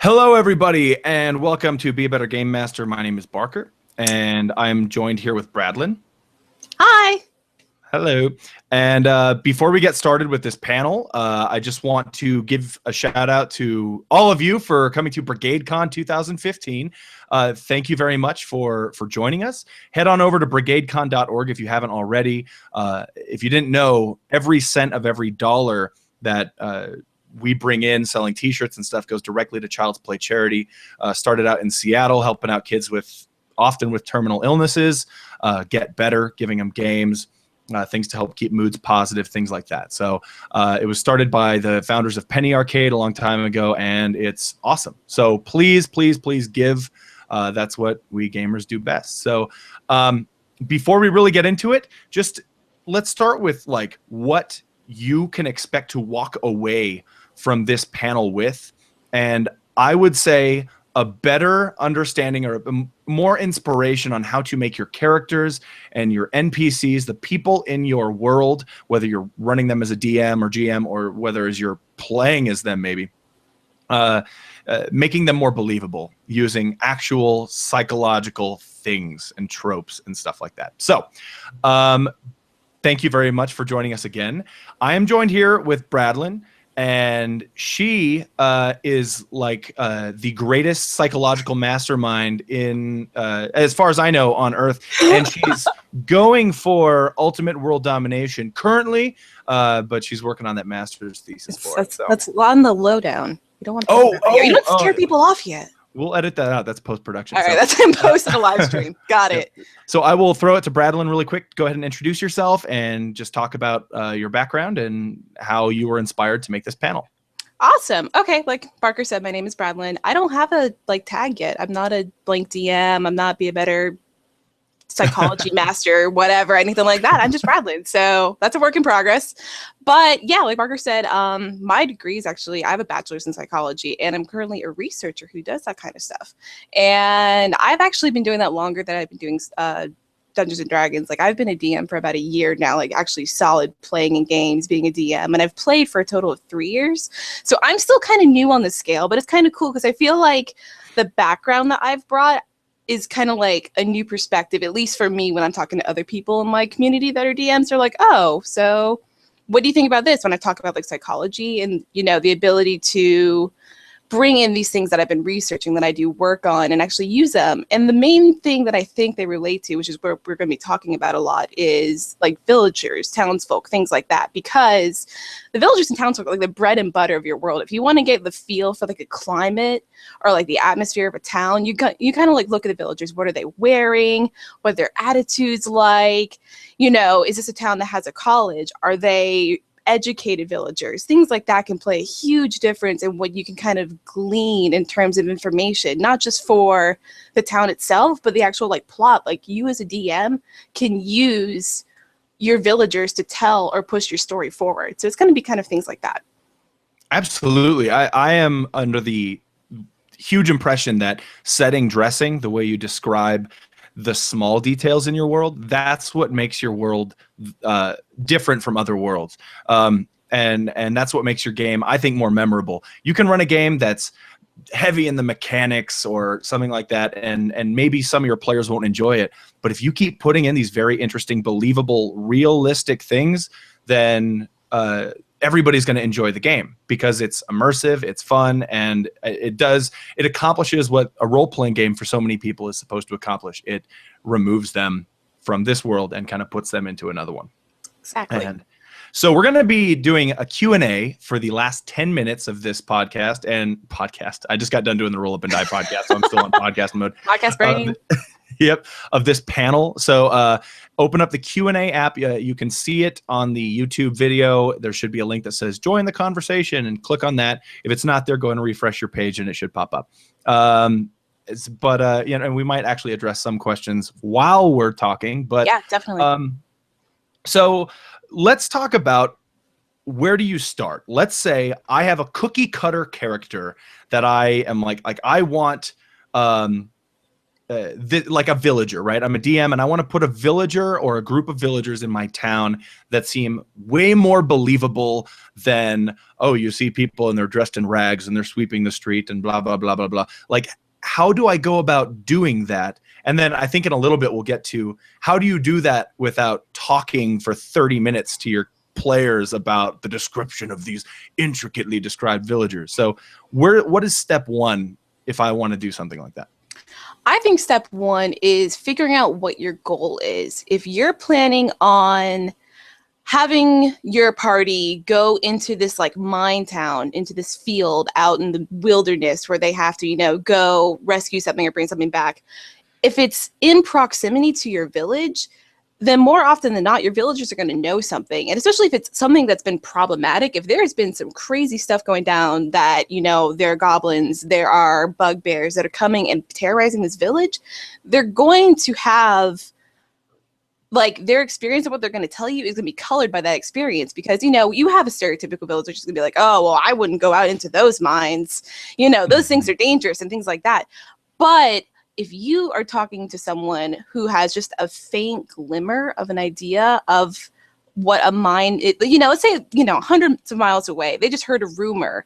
Hello, everybody, and welcome to Be a Better Game Master. My name is Barker, and I'm joined here with Bradlin. Hi. Hello. And before we get started with this panel, I just want to give a shout out to all of you for coming to BrigadeCon 2015. Thank you very much for joining us. Head on over to brigadecon.org if you haven't already. If you didn't know, every cent of every dollar that we bring in selling t-shirts and stuff goes directly to Child's Play charity. Started out in Seattle, helping out kids often with terminal illnesses, get better, giving them games, things to help keep moods positive, things like that. So it was started by the founders of Penny Arcade a long time ago, and it's awesome. So please, please, please give. That's what we gamers do best. So before we really get into it, just let's start with like what you can expect to walk away from this panel with. And I would say a better understanding or more inspiration on how to make your characters and your NPCs, the people in your world, whether you're running them as a DM or GM or whether as you're playing as them maybe, making them more believable using actual psychological things and tropes and stuff like that. So thank you very much for joining us again. I am joined here with Bradlin, and she is like the greatest psychological mastermind in, as far as I know, on Earth. And she's going for ultimate world domination currently, but she's working on that master's thesis for it. So. That's on the lowdown. You don't want to. You don't scare people off yet. We'll edit that out. That's post-production. All right, that's in post in a live stream. Got it. So I will throw it to Bradlin really quick. Go ahead and introduce yourself and just talk about your background and how you were inspired to make this panel. Awesome. Okay, like Barker said, my name is Bradlin. I don't have a tag yet. I'm not a blank DM. I'm not Be a Better Psychology Master, whatever, anything like that. I'm just Bradlin. So that's a work in progress. But yeah, like Barker said, my degree is actually, I have a bachelor's in psychology, and I'm currently a researcher who does that kind of stuff. And I've actually been doing that longer than I've been doing Dungeons and Dragons. Like I've been a DM for about a year now, like actually solid playing in games, being a DM, and I've played for a total of 3 years. So I'm still kind of new on the scale, but it's kind of cool because I feel like the background that I've brought is kind of like a new perspective, at least for me when I'm talking to other people in my community that are DMs. They're like, oh, so what do you think about this? When I talk about like psychology and, you know, the ability to bring in these things that I've been researching that I do work on and actually use them. And the main thing that I think they relate to, which is where we're going to be talking about a lot, is like villagers, townsfolk, things like that. Because the villagers and townsfolk are like the bread and butter of your world. If you want to get the feel for like a climate or like the atmosphere of a town, you kind of like look at the villagers. What are they wearing? What are their attitudes like? You know, is this a town that has a college? Are they educated villagers? Things like that can play a huge difference in what you can kind of glean in terms of information, not just for the town itself, but the actual like plot. Like you as a DM can use your villagers to tell or push your story forward. So it's going to be kind of things like that. Absolutely. I am under the huge impression that setting dressing, the way you describe the small details in your world, that's what makes your world different from other worlds. And that's what makes your game, I think, more memorable. You can run a game that's heavy in the mechanics or something like that, and maybe some of your players won't enjoy it. But if you keep putting in these very interesting, believable, realistic things, then everybody's going to enjoy the game because it's immersive, it's fun, and it accomplishes what a role-playing game for so many people is supposed to accomplish. It removes them from this world and kind of puts them into another one. Exactly. And so we're going to be doing a Q&A for the last 10 minutes of this podcast. I just got done doing the Roll Up and Die podcast, so I'm still on podcast mode. Podcast brain. Yep, of this panel. So open up the Q&A app. You can see it on the YouTube video. There should be a link that says join the conversation, and click on that. If it's not there, go and refresh your page and it should pop up. And we might actually address some questions while we're talking. But yeah, definitely. So let's talk about, where do you start? Let's say I have a cookie cutter character that I am like I want like a villager, right? I'm a DM and I want to put a villager or a group of villagers in my town that seem way more believable than, oh, you see people and they're dressed in rags and they're sweeping the street and blah, blah, blah, blah, blah. Like, how do I go about doing that? And then I think in a little bit we'll get to how do you do that without talking for 30 minutes to your players about the description of these intricately described villagers. So what is step one if I want to do something like that? I think step one is figuring out what your goal is. If you're planning on having your party go into this like mine town, into this field out in the wilderness where they have to, you know, go rescue something or bring something back. If it's in proximity to your village, then more often than not, your villagers are going to know something. And especially if it's something that's been problematic, if there's been some crazy stuff going down that, you know, there are goblins, there are bugbears that are coming and terrorizing this village, they're going to have, like, their experience of what they're going to tell you is going to be colored by that experience. Because, you know, you have a stereotypical villager just going to be like, oh, well, I wouldn't go out into those mines. You know, those things are dangerous and things like that. But if you are talking to someone who has just a faint glimmer of an idea of what a mine is, you know, let's say, you know, hundreds of miles away, they just heard a rumor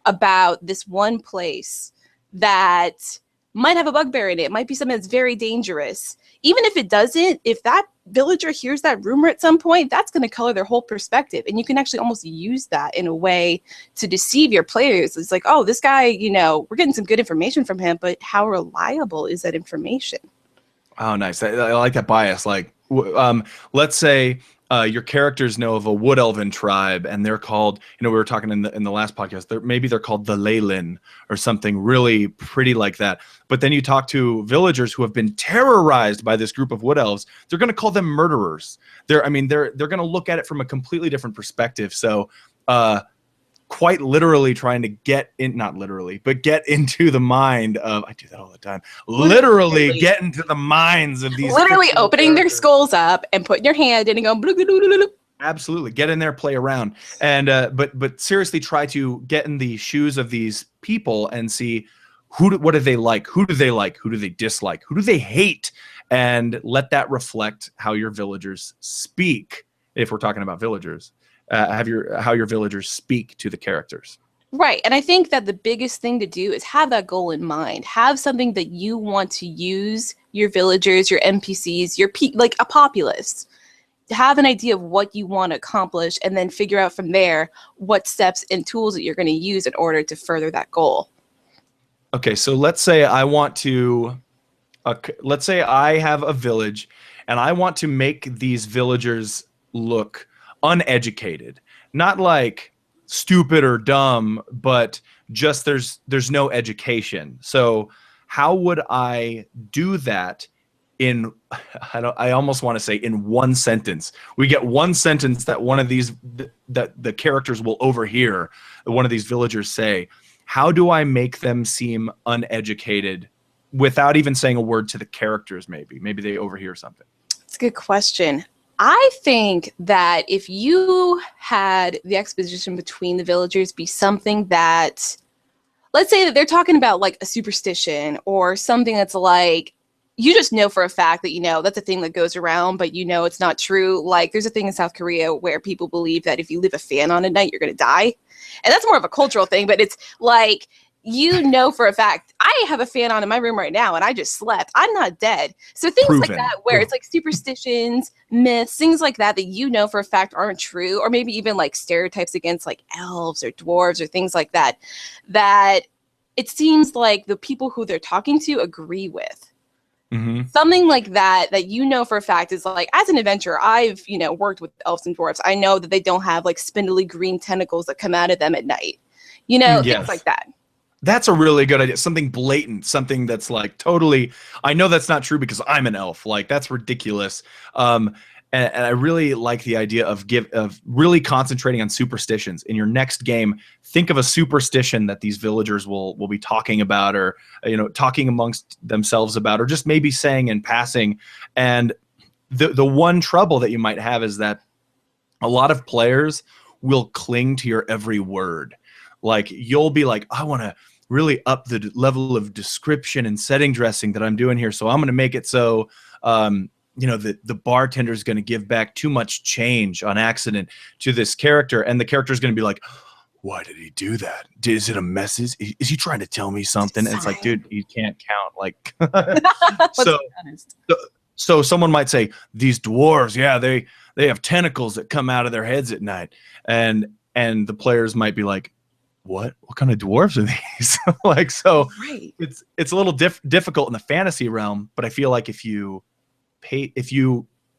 about this one place that might have a bugbear in it. It might be something that's very dangerous. Even if it doesn't, if that villager hears that rumor at some point, that's going to color their whole perspective. And you can actually almost use that in a way to deceive your players. It's like, oh, this guy, you know, we're getting some good information from him, but how reliable is that information? Oh, nice. I like that bias. Like, let's say your characters know of a wood elven tribe and they're called, you know, we were talking in the last podcast, maybe they're called the Leyland or something really pretty like that. But then you talk to villagers who have been terrorized by this group of wood elves, they're going to call them murderers. They're going to look at it from a completely different perspective. So quite literally trying to get in, not literally, but get into the mind of, I do that all the time, literally get into the minds of these. Literally opening their skulls up and putting your hand in and going, bloop, bloop, bloop, bloop. Absolutely. Get in there, play around. And, but seriously try to get in the shoes of these people and see what do they like? Who do they like? Who do they dislike? Who do they hate? And let that reflect how your villagers speak. If we're talking about villagers. How your villagers speak to the characters. Right. And I think that the biggest thing to do is have that goal in mind. Have something that you want to use your villagers, your NPCs, like a populace. Have an idea of what you want to accomplish and then figure out from there what steps and tools that you're going to use in order to further that goal. Okay, so let's say I want to, let's say I have a village and I want to make these villagers look uneducated, not like stupid or dumb, but just there's no education. So how would I do that in, I almost want to say in one sentence? We get one sentence that one of these, that the characters will overhear one of these villagers say. How do I make them seem uneducated without even saying a word to the characters? Maybe they overhear something. It's a good question. I think that if you had the exposition between the villagers be something that, let's say that they're talking about like a superstition or something that's like, you just know for a fact that, you know, that's a thing that goes around, but you know it's not true. Like there's a thing in South Korea where people believe that if you leave a fan on at night, you're going to die. And that's more of a cultural thing, but it's like, you know for a fact, I have a fan on in my room right now and I just slept. I'm not dead. So things like that where it's like superstitions, myths, things like that you know for a fact aren't true, or maybe even like stereotypes against like elves or dwarves or things like that, that it seems like the people who they're talking to agree with. Mm-hmm. Something like that you know for a fact is like, as an adventurer, I've, you know, worked with elves and dwarves. I know that they don't have like spindly green tentacles that come out of them at night. You know, yes. Things like that. That's a really good idea. Something blatant, something that's like totally, I know that's not true because I'm an elf. Like that's ridiculous. And I really like the idea of really concentrating on superstitions. In your next game, think of a superstition that these villagers will be talking about, or, you know, talking amongst themselves about, or just maybe saying in passing. And the one trouble that you might have is that a lot of players will cling to your every word. Like you'll be like, I want to really up the level of description and setting dressing that I'm doing here. So I'm going to make it so, the bartender is going to give back too much change on accident to this character. And the character is going to be like, why did he do that? Is it a message? Is he trying to tell me something? And it's like, dude, you can't count. Like, so someone might say, these dwarves, yeah, they have tentacles that come out of their heads at night. And the players might be like, what kind of dwarves are these? Like, so right. it's a little difficult in the fantasy realm, but I feel like if you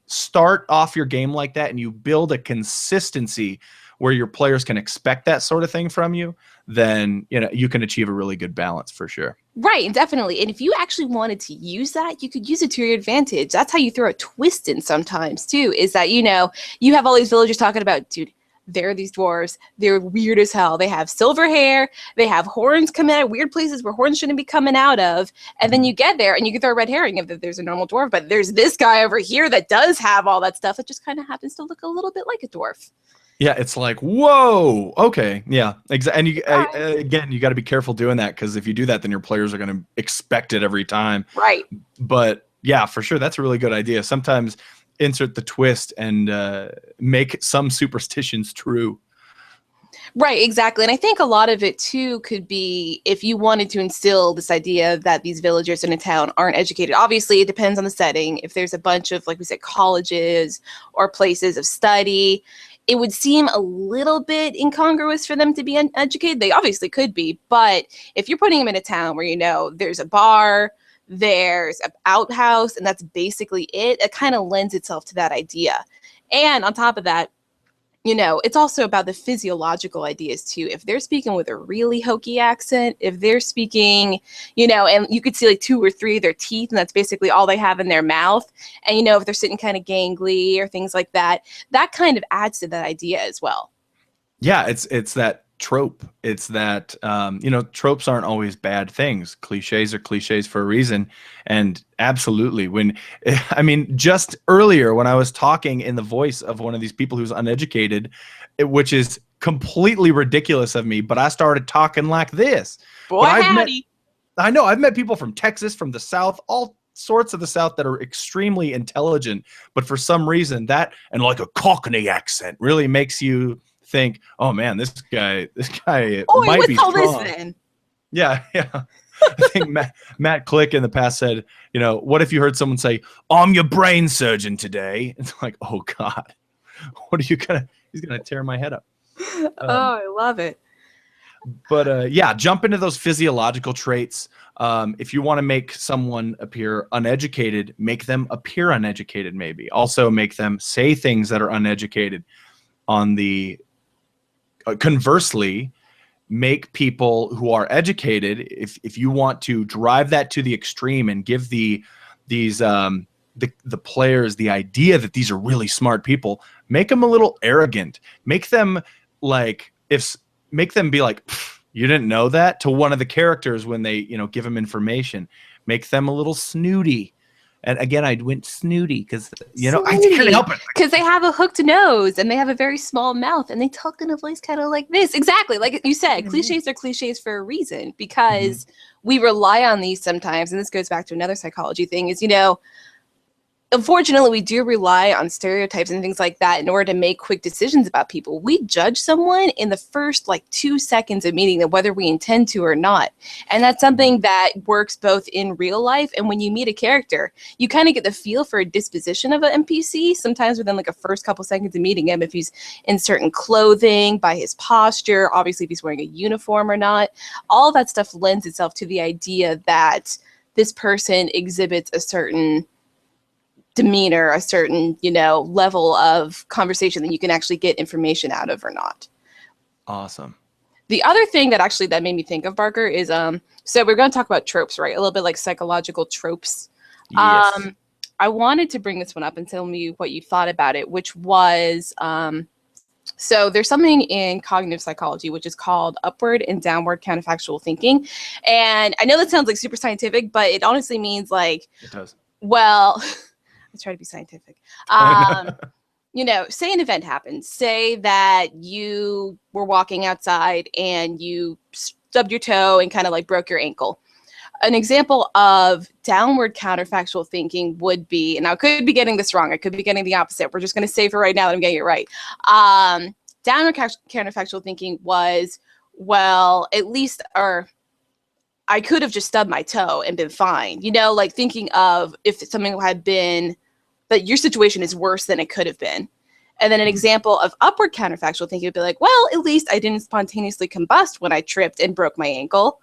start off your game like that and you build a consistency where your players can expect that sort of thing from you, then you can achieve a really good balance for sure. Right, definitely. And if you actually wanted to use that, you could use it to your advantage. That's how you throw a twist in sometimes too, is that, you have all these villagers talking about, dude, there are these dwarves. They're weird as hell. They have silver hair. They have horns coming out of weird places where horns shouldn't be coming out of. And then you get there and you can throw a red herring of that there's a normal dwarf, but there's this guy over here that does have all that stuff that just kind of happens to look a little bit like a dwarf. Yeah, it's like, whoa, okay, yeah, exactly. And again, you got to be careful doing that, because if you do that, then your players are going to expect it every time. Right. But yeah, for sure, that's a really good idea. Sometimes insert the twist and make some superstitions true. Right, exactly. And I think a lot of it too could be if you wanted to instill this idea that these villagers in a town aren't educated. Obviously, it depends on the setting. If there's a bunch of, like we said, colleges or places of study, it would seem a little bit incongruous for them to be uneducated. They obviously could be, but if you're putting them in a town where, there's a bar, there's an outhouse, and that's basically it kind of lends itself to that idea. And on top of that, it's also about the physiological ideas too. If they're speaking with a really hokey accent, if they're speaking, and you could see like 2 or 3 of their teeth, and that's basically all they have in their mouth. And, if they're sitting kind of gangly or things like that, that kind of adds to that idea as well. Yeah, it's that trope. It's that, tropes aren't always bad things. Cliches are cliches for a reason. And absolutely, just earlier when I was talking in the voice of one of these people who's uneducated, which is completely ridiculous of me, but I started talking like this. Boy, howdy. I've met people from Texas, from the South, all sorts of the South that are extremely intelligent, but for some reason that, and like a Cockney accent, really makes you think, oh man, this guy might be strong. This then. Yeah. I think Matt Click in the past said, what if you heard someone say, I'm your brain surgeon today? It's like, oh God, what are you he's gonna tear my head up. I love it. But jump into those physiological traits. If you want to make someone appear uneducated, make them appear uneducated, maybe. Also make them say things that are uneducated. Conversely, make people who are educated, if you want to drive that to the extreme and give the players the idea that these are really smart people, make them a little arrogant. Make them be like, you didn't know that, to one of the characters when they give them information. Make them a little snooty. And again, I went snooty because, I can't help it. Because they have a hooked nose and they have a very small mouth and they talk in a voice kind of like this. Exactly. Like you said, cliches are cliches for a reason, because we rely on these sometimes. And this goes back to another psychology thing is, unfortunately, we do rely on stereotypes and things like that in order to make quick decisions about people. We judge someone in the first 2 seconds of meeting them, whether we intend to or not. And that's something that works both in real life and when you meet a character. You kind of get the feel for a disposition of an NPC, sometimes within a first couple seconds of meeting him, if he's in certain clothing, by his posture, obviously if he's wearing a uniform or not. All that stuff lends itself to the idea that this person exhibits a certain demeanor, a certain, level of conversation that you can actually get information out of or not. Awesome. The other thing that made me think of, Barker, is so we're going to talk about tropes, right? A little bit like psychological tropes. Yes. I wanted to bring this one up and tell me what you thought about it, which was so there's something in cognitive psychology which is called upward and downward counterfactual thinking. And I know that sounds like super scientific, but it honestly means it does. Well, let's try to be scientific. Say an event happens. Say that you were walking outside and you stubbed your toe and kind of like broke your ankle. An example of downward counterfactual thinking would be, and I could be getting this wrong, I could be getting the opposite. We're just going to say for right now that I'm getting it right. Downward counterfactual thinking was, well, at least, or I could have just stubbed my toe and been fine. You know, like thinking of if something had been, that your situation is worse than it could have been. And then an example of upward counterfactual thinking would be like, well, at least I didn't spontaneously combust when I tripped and broke my ankle.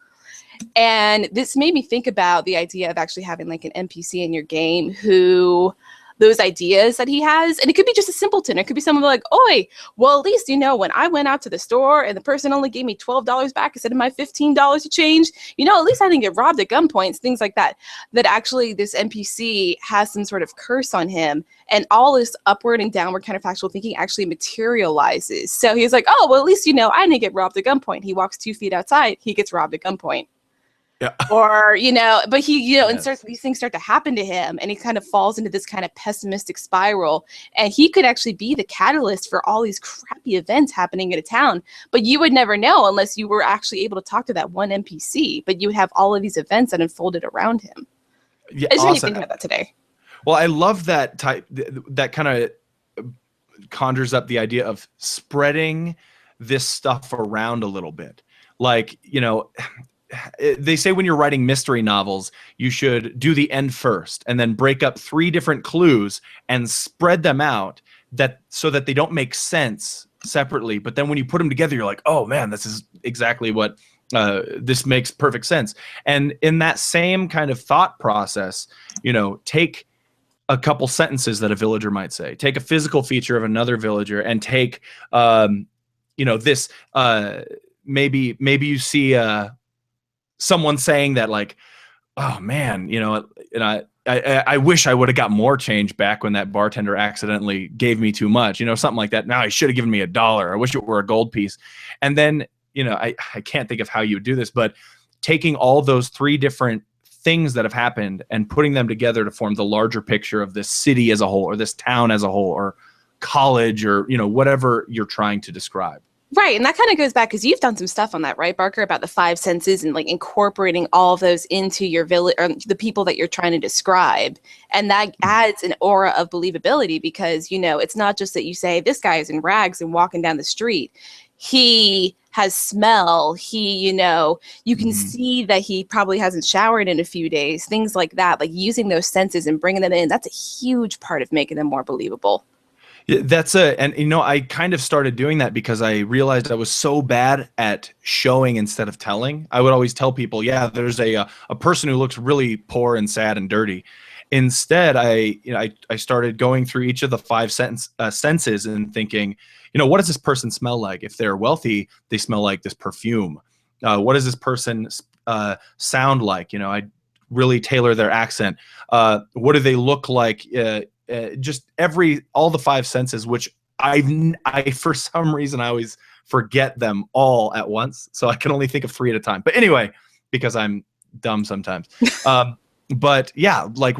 And this made me think about the idea of actually having like an NPC in your game who those ideas that he has, and it could be just a simpleton. It could be someone like, oi, well, at least, you know, when I went out to the store and the person only gave me $12 back instead of my $15 to change, you know, at least I didn't get robbed at gunpoint, things like that, that actually this NPC has some sort of curse on him, and all this upward and downward counterfactual thinking actually materializes. So he's like, oh, well, at least, you know, I didn't get robbed at gunpoint. He walks 2 feet outside, he gets robbed at gunpoint. Yeah. Or, you know, but he, you know, and these things start to happen to him, and he kind of falls into this kind of pessimistic spiral, and he could actually be the catalyst for all these crappy events happening in a town. But you would never know unless you were actually able to talk to that one NPC, but you would have all of these events that unfolded around him. Yeah, I just really awesome. think about that today. Well, I love that type, that kind of conjures up the idea of spreading this stuff around a little bit. Like, you know, they say when you're writing mystery novels, you should do the end first and then break up 3 different clues and spread them out so that they don't make sense separately. But then when you put them together, you're like, oh man, this is exactly what this makes perfect sense. And in that same kind of thought process, you know, take a couple sentences that a villager might say, take a physical feature of another villager, and take, you know, this, maybe you see, someone saying that like, oh man, you know, and I wish I would have got more change back when that bartender accidentally gave me too much, you know, something like that. Now he should have given me $1. I wish it were a gold piece. And then, you know, I can't think of how you would do this, but taking all those 3 different things that have happened and putting them together to form the larger picture of this city as a whole, or this town as a whole, or college, or, you know, whatever you're trying to describe. Right, and that kind of goes back, because you've done some stuff on that, right, Barker, about the 5 senses and like incorporating all of those into your village, or the people that you're trying to describe, and that adds an aura of believability, because, you know, it's not just that you say this guy is in rags and walking down the street. He has smell. He, you know, you can see that he probably hasn't showered in a few days. Things like that, like using those senses and bringing them in. That's a huge part of making them more believable. And you know, I kind of started doing that because I realized I was so bad at showing instead of telling. I would always tell people, yeah, there's a person who looks really poor and sad and dirty. Instead, I started going through each of the 5 senses and thinking, you know, what does this person smell like? If they're wealthy, they smell like this perfume. What does this person sound like? You know, I really tailor their accent. What do they look like? Just all the 5 senses, which I for some reason I always forget them all at once, so I can only think of 3 at a time. But anyway, because I'm dumb sometimes. But yeah, like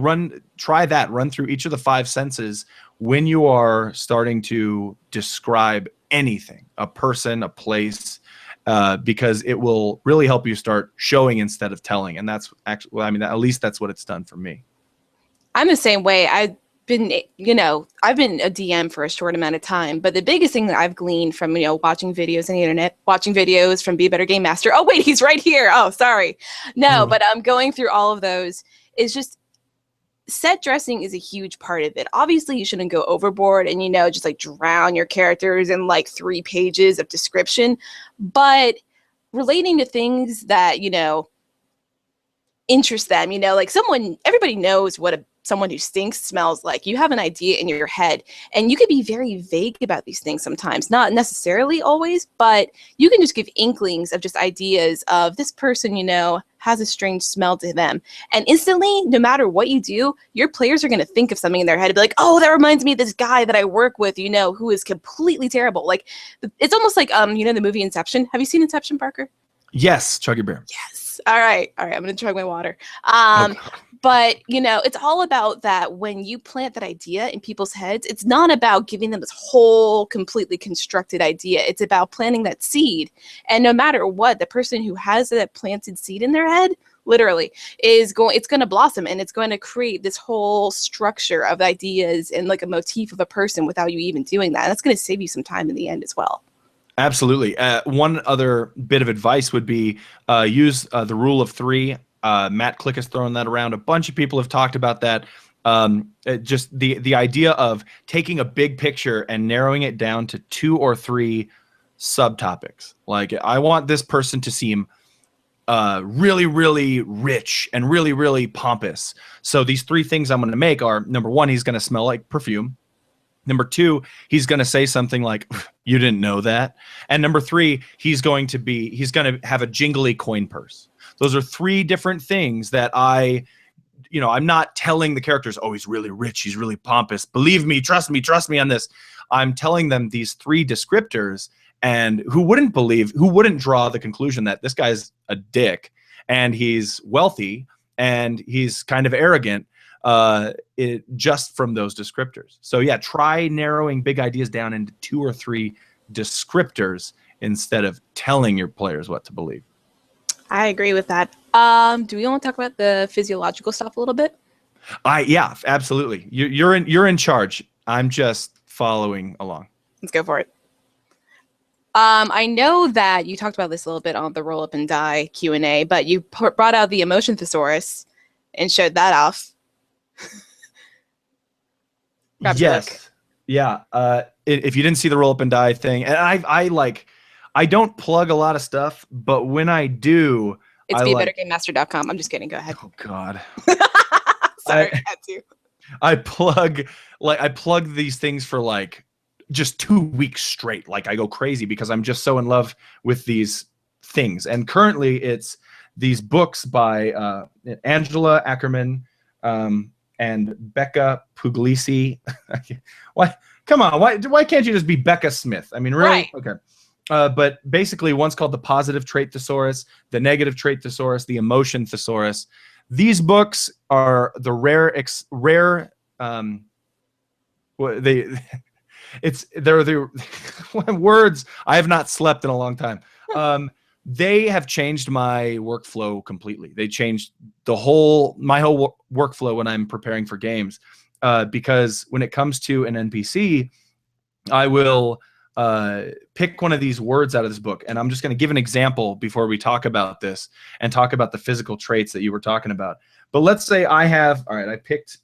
try that. Run through each of the 5 senses when you are starting to describe anything, a person, a place, because it will really help you start showing instead of telling. And that's actually, well, I mean, at least that's what it's done for me. I'm the same way. I've been a DM for a short amount of time, but the biggest thing that I've gleaned from, you know, watching videos on the internet, watching videos from Be a Better Game Master. Oh wait, he's right here. Oh, sorry. No, but I'm going through all of those. Is just set dressing is a huge part of it. Obviously, you shouldn't go overboard and, you know, just like drown your characters in like 3 pages of description, but relating to things that, you know, interest them, you know, like everybody knows what someone who stinks smells like. You have an idea in your head, and you can be very vague about these things sometimes, not necessarily always, but you can just give inklings of just ideas of this person, you know, has a strange smell to them. And instantly, no matter what you do, your players are going to think of something in their head and be like, oh, that reminds me of this guy that I work with, you know, who is completely terrible. Like, it's almost like, you know, the movie Inception. Have you seen Inception, Parker? Yes, Chuggy Bear. Yes. All right. I'm going to chug my water. But, you know, it's all about that when you plant that idea in people's heads, it's not about giving them this whole completely constructed idea. It's about planting that seed. And no matter what, the person who has that planted seed in their head, literally, it's going to blossom, and it's going to create this whole structure of ideas and like a motif of a person without you even doing that. And that's going to save you some time in the end as well. Absolutely. One other bit of advice would be use the rule of three. Matt Click has thrown that around. A bunch of people have talked about that. Just the idea of taking a big picture and narrowing it down to 2 or 3 subtopics. Like, I want this person to seem really, really rich and really, really pompous. So these 3 things I'm going to make are, number 1, he's going to smell like perfume. Number 2, he's going to say something like, "You didn't know that." And number 3, he's going to have a jingly coin purse. Those are 3 different things that I'm not telling the characters, "Oh, he's really rich, he's really pompous. Believe me, trust me on this." I'm telling them these 3 descriptors, and who wouldn't draw the conclusion that this guy's a dick and he's wealthy and he's kind of arrogant just from those descriptors. So yeah, try narrowing big ideas down into 2 or 3 descriptors instead of telling your players what to believe. I agree with that. Do we want to talk about the physiological stuff a little bit? Yeah, absolutely. You're in charge. I'm just following along. Let's go for it. I know that you talked about this a little bit on the Roll Up and Die Q&A, but you brought out the emotion thesaurus and showed that off. Yes. Yeah. If you didn't see the Roll Up and Die thing, and I don't plug a lot of stuff, but when I do, it's BeABetterGameMaster.com. I'm just kidding. Go ahead. Oh God. Sorry, I had to. I plug these things for like just 2 weeks straight. Like, I go crazy because I'm just so in love with these things. And currently it's these books by Angela Ackerman and Becca Puglisi. Why? Come on. Why can't you just be Becca Smith? I mean, really? Right. Okay. But basically, one's called the positive trait thesaurus, the negative trait thesaurus, the emotion thesaurus. These books are the they're the words. I have not slept in a long time. They have changed my workflow completely. They changed my whole workflow when I'm preparing for games, because when it comes to an NPC, I will pick one of these words out of this book, and I'm just going to give an example before we talk about this and talk about the physical traits that you were talking about. But let's say I picked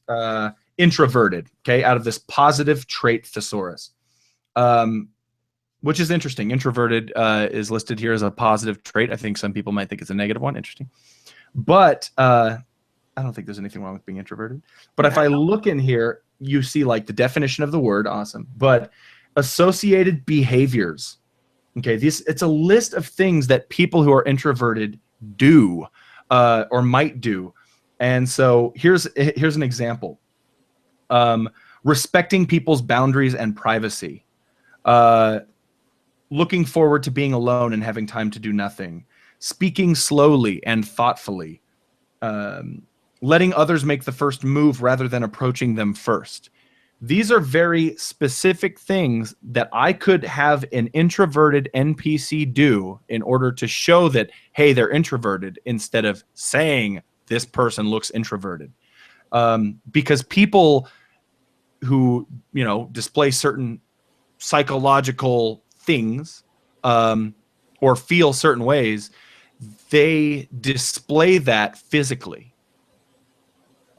introverted, okay, out of this positive trait thesaurus, which is interesting. Introverted is listed here as a positive trait. I think some people might think it's a negative one. Interesting. But I don't think there's anything wrong with being introverted. But if I look in here, you see like the definition of the word, awesome, but associated behaviors. Okay, it's a list of things that people who are introverted do or might do. And so here's an example. Respecting people's boundaries and privacy. Looking forward to being alone and having time to do nothing. Speaking slowly and thoughtfully. Letting others make the first move rather than approaching them first. These are very specific things that I could have an introverted NPC do in order to show that, hey, they're introverted, instead of saying this person looks introverted. Because people who, display certain psychological things or feel certain ways, they display that physically.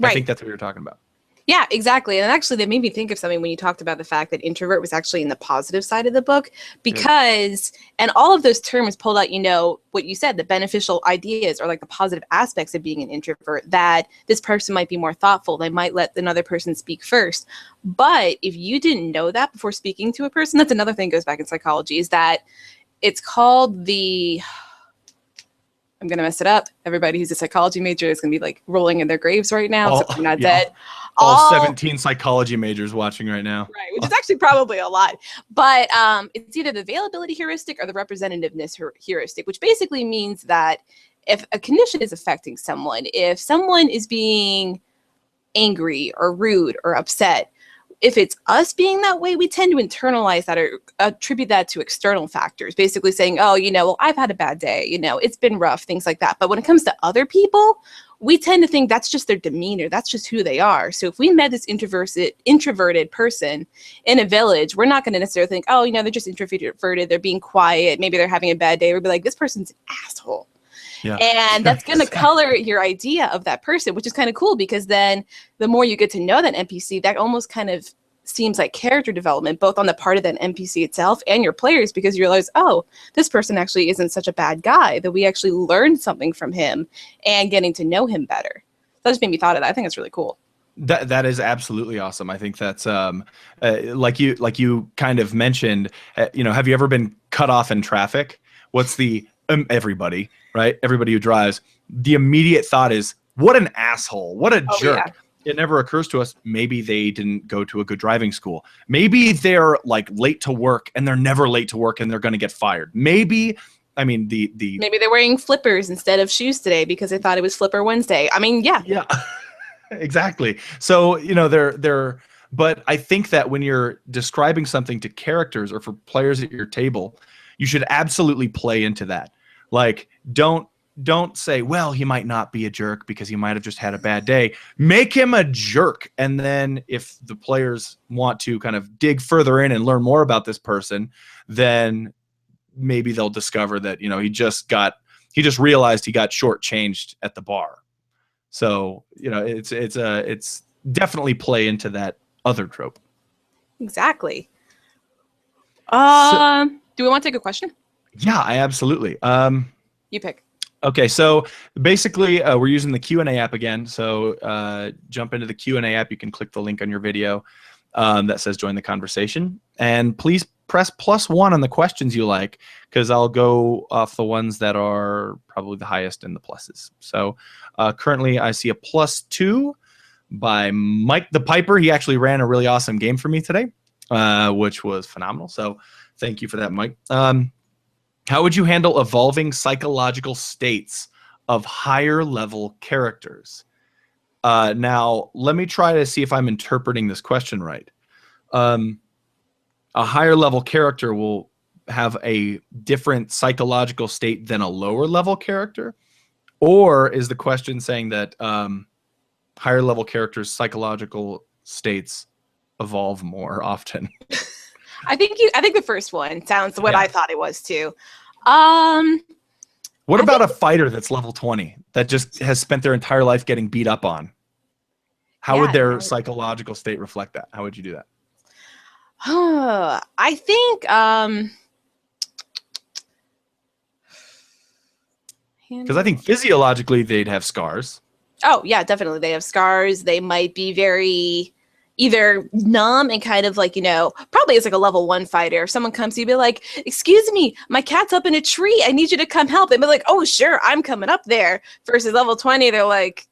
Right. I think that's what you're talking about. Yeah, exactly. And actually, that made me think of something when you talked about the fact that introvert was actually in the positive side of the book, because, and all of those terms pulled out, what you said, the beneficial ideas or like the positive aspects of being an introvert, that this person might be more thoughtful. They might let another person speak first. But if you didn't know that before speaking to a person, that's another thing that goes back in psychology, is that it's called I'm going to mess it up. Everybody who's a psychology major is going to be like rolling in their graves right now. So I'm not dead. All 17 psychology majors watching right now. Right, which is actually probably a lot. But it's either the availability heuristic or the representativeness heuristic, which basically means that if a condition is affecting someone, if someone is being angry or rude or upset, if it's us being that way, we tend to internalize that or attribute that to external factors, basically saying, oh, well, I've had a bad day, it's been rough, things like that. But when it comes to other people, we tend to think that's just their demeanor. That's just who they are. So if we met this introverted person in a village, we're not going to necessarily think, oh, they're just introverted. They're being quiet. Maybe they're having a bad day. We'll be like, this person's an asshole. Yeah. And that's going to color your idea of that person, which is kind of cool, because then the more you get to know that NPC, that almost kind of seems like character development, both on the part of that NPC itself and your players, because you realize, oh, this person actually isn't such a bad guy, that we actually learned something from him and getting to know him better. That just made me thought of that. I think it's really cool. That is absolutely awesome. I think that's like you kind of mentioned, have you ever been cut off in traffic? What's the everybody, right? Everybody who drives, the immediate thought is, what an asshole, what a jerk. Yeah. It never occurs to us, maybe they didn't go to a good driving school. Maybe they're like late to work and they're never late to work and they're going to get fired. Maybe, maybe they're wearing flippers instead of shoes today because they thought it was Flipper Wednesday. Yeah. Exactly. So, but I think that when you're describing something to characters or for players at your table, you should absolutely play into that. Like, don't say, well, he might not be a jerk because he might have just had a bad day. Make him a jerk. And then if the players want to kind of dig further in and learn more about this person, then maybe they'll discover that, he just realized he got shortchanged at the bar. So, it's definitely play into that other trope. Exactly. Do we want to take a question? Yeah, I absolutely. You pick. Okay, so basically we're using the Q&A app again. So jump into the Q&A app. You can click the link on your video that says join the conversation. And please press +1 on the questions you like, because I'll go off the ones that are probably the highest in the pluses. So currently I see a +2 by Mike the Piper. He actually ran a really awesome game for me today, which was phenomenal. So thank you for that, Mike. How would you handle evolving psychological states of higher level characters? Now, let me try to see if I'm interpreting this question right. A higher level character will have a different psychological state than a lower level character? Or is the question saying that higher level characters' psychological states evolve more often? I think the first one sounds what I thought it was too. What about a fighter that's level 20 that just has spent their entire life getting beat up on? How would their psychological state reflect that? How would you do that? I think because I think physiologically they'd have scars. Oh yeah, definitely. They have scars. They might be very either numb and kind of like, probably as like a level 1 fighter. If someone comes to you, be like, excuse me, my cat's up in a tree. I need you to come help. They'd be like, oh, sure, I'm coming up there. Versus level 20, they're like,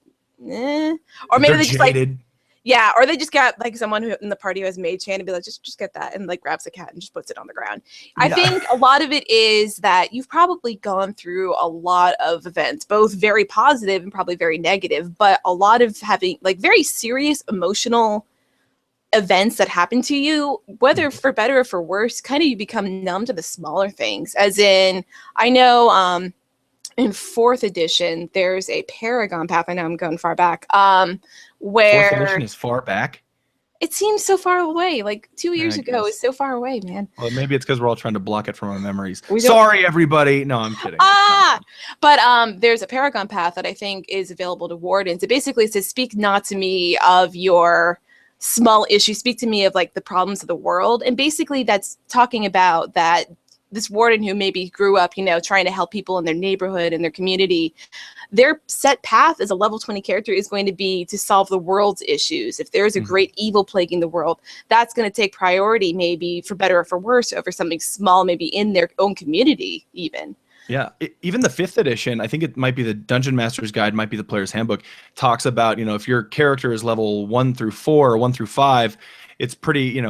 eh. Or maybe they just jaded. Or they just got like someone who in the party who has mage hand and be like, just get that, and like grabs the cat and just puts it on the ground. I think a lot of it is that you've probably gone through a lot of events, both very positive and probably very negative, but a lot of having like very serious emotional events that happen to you, whether for better or for worse, kind of you become numb to the smaller things. As in, I know in 4th edition, there's a Paragon path. I know I'm going far back. Where 4th edition is far back? It seems so far away. Like 2 years ago, it's so far away, man. Well, maybe it's because we're all trying to block it from our memories. Sorry, everybody. No, I'm kidding. But there's a Paragon path that I think is available to wardens. It basically says, speak not to me of your small issue, speak to me of like the problems of the world. And basically that's talking about that this warden who maybe grew up, trying to help people in their neighborhood and their community, their set path as a level 20 character is going to be to solve the world's issues. If there's a great evil plaguing the world, that's going to take priority, maybe for better or for worse, over something small, maybe in their own community even. Yeah, even the 5th edition, I think it might be the Dungeon Master's Guide, might be the Player's Handbook, talks about, if your character is level 1 through 4 or 1 through 5, it's pretty,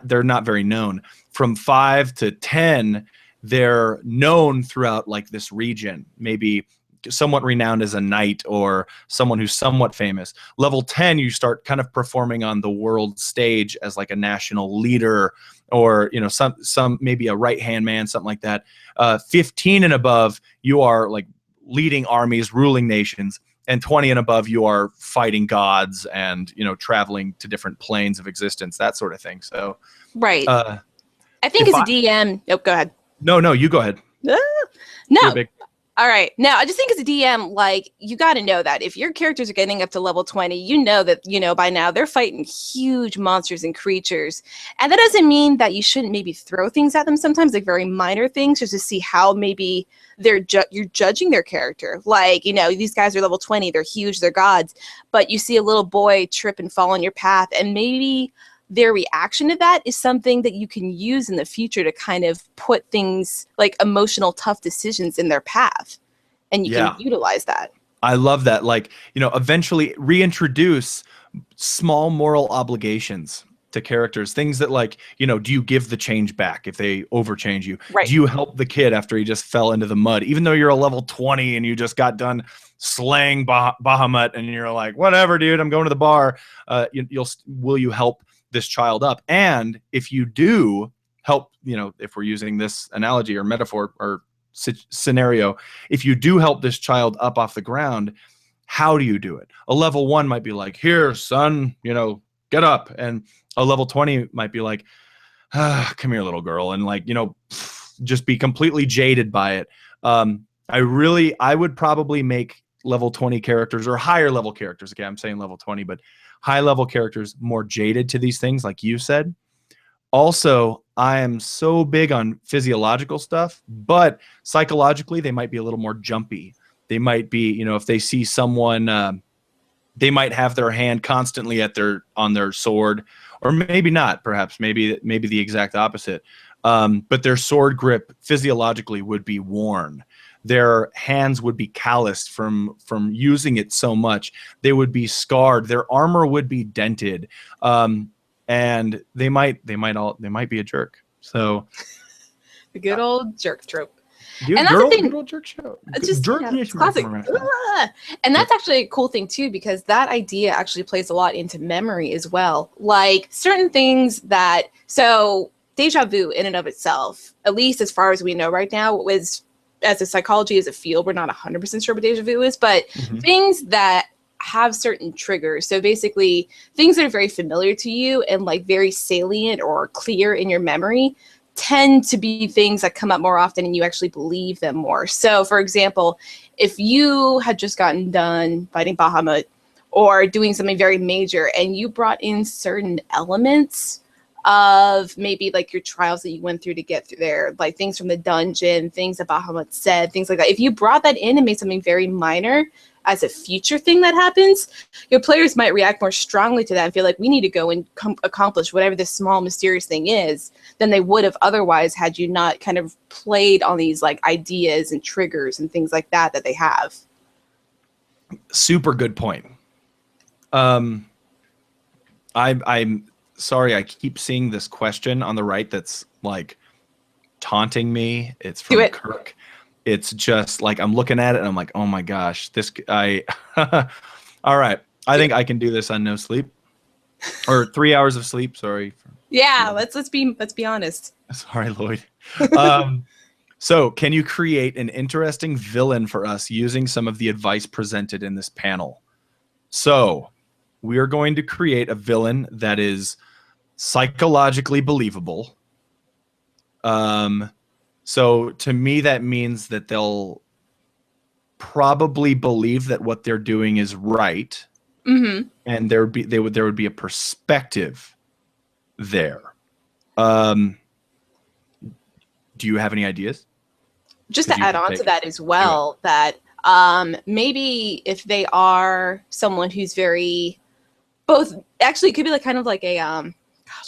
they're not very known. From 5 to 10, they're known throughout like this region. Maybe somewhat renowned as a knight or someone who's somewhat famous. Level 10, you start kind of performing on the world stage as like a national leader, or some maybe a right-hand man, something like that. 15 and above, you are like leading armies, ruling nations. And 20 and above, you are fighting gods and traveling to different planes of existence, that sort of thing. So right. I think as a DM. Oh, go ahead. No, you go ahead. No. All right. Now, I just think as a DM, like, you got to know that if your characters are getting up to level 20, you know that, by now they're fighting huge monsters and creatures. And that doesn't mean that you shouldn't maybe throw things at them sometimes, like very minor things, just to see how maybe you're judging their character. Like, these guys are level 20, they're huge, they're gods. But you see a little boy trip and fall on your path, and maybe their reaction to that is something that you can use in the future to kind of put things like emotional, tough decisions in their path. And you can utilize that. I love that. Like, eventually reintroduce small moral obligations to characters. Things that, like, do you give the change back if they overchange you? Right. Do you help the kid after he just fell into the mud? Even though you're a level 20 and you just got done slaying Bahamut and you're like, whatever, dude, I'm going to the bar. Will you help this child up? And if you do help, if we're using this analogy or metaphor or scenario, if you do help this child up off the ground, how do you do it? A level 1 might be like, here, son, get up. And a level 20 might be like, come here, little girl. And like, just be completely jaded by it. I would probably make level 20 characters or higher level characters. Okay, I'm saying level 20, but high level characters more jaded to these things, like you said. Also, I am so big on physiological stuff, but psychologically, they might be a little more jumpy. They might be, if they see someone, they might have their hand constantly on their sword, or maybe not. Perhaps maybe the exact opposite. But their sword grip physiologically would be worn. Their hands would be calloused from using it so much. They would be scarred. Their armor would be dented. And they might be a jerk. So the good old jerk trope. Dude, and that's the thing. Good old jerk show. It's just classic. And that's actually a cool thing too, because that idea actually plays a lot into memory as well. Like certain things so deja vu in and of itself, at least as far as we know right now, as a psychology as a field, we're not 100% sure what deja vu is, but things that have certain triggers. So basically things that are very familiar to you and like very salient or clear in your memory tend to be things that come up more often and you actually believe them more. So for example, if you had just gotten done fighting Bahamut or doing something very major and you brought in certain elements of maybe like your trials that you went through to get through there, like things from the dungeon, things that Bahamut said, things like that. If you brought that in and made something very minor as a future thing that happens, your players might react more strongly to that and feel like we need to go and accomplish whatever this small mysterious thing is than they would have otherwise had you not kind of played on these like ideas and triggers and things like that they have. Super good point. I'm sorry, I keep seeing this question on the right that's like taunting me. It's from Kirk. It's just like I'm looking at it and I'm like, oh my gosh, this guy. All right, I think I can do this on no sleep or 3 hours of sleep. Sorry. Yeah, let's be honest. Sorry, Lloyd. So, can you create an interesting villain for us using some of the advice presented in this panel? So, we are going to create a villain that is psychologically believable. So to me, that means that they'll probably believe that what they're doing is right, and there would be a perspective there. Do you have any ideas? Just to add on to that as well, that maybe if they are someone who's very both, actually it could be like kind of like a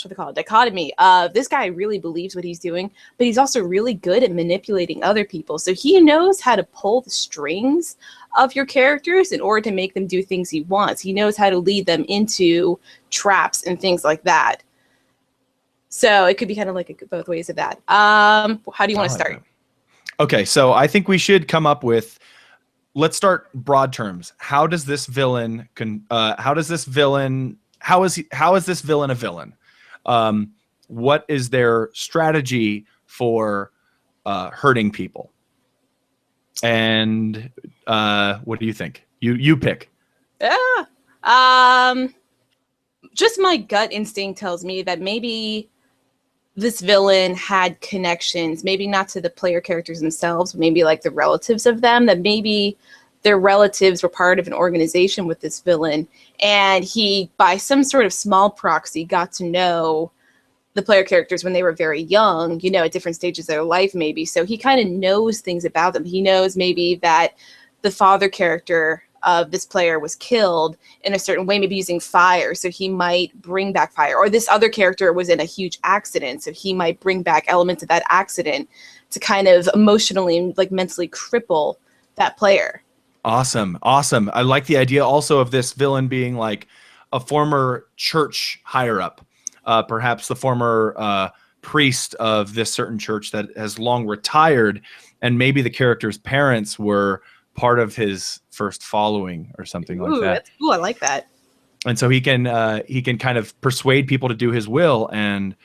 what they call it, dichotomy of this guy really believes what he's doing, but he's also really good at manipulating other people. So he knows how to pull the strings of your characters in order to make them do things he wants. He knows how to lead them into traps and things like that. So it could be kind of like both ways of that. How do you want to start? Okay, so I think we should come up with let's start broad terms. How is this villain a villain? What is their strategy for hurting people? And what do you think? You pick. Yeah. Just my gut instinct tells me that maybe this villain had connections, maybe not to the player characters themselves, but maybe like the relatives of them, that maybe their relatives were part of an organization with this villain. And he, by some sort of small proxy, got to know the player characters when they were very young, you know, at different stages of their life, maybe. So he kind of knows things about them. He knows maybe that the father character of this player was killed in a certain way, maybe using fire, so he might bring back fire. Or this other character was in a huge accident, so he might bring back elements of that accident to kind of emotionally and like mentally cripple that player. Awesome. I like the idea also of this villain being like a former church higher up, perhaps the former priest of this certain church that has long retired, and maybe the character's parents were part of his first following or something like that. That's cool. I like that. And so he can kind of persuade people to do his will, and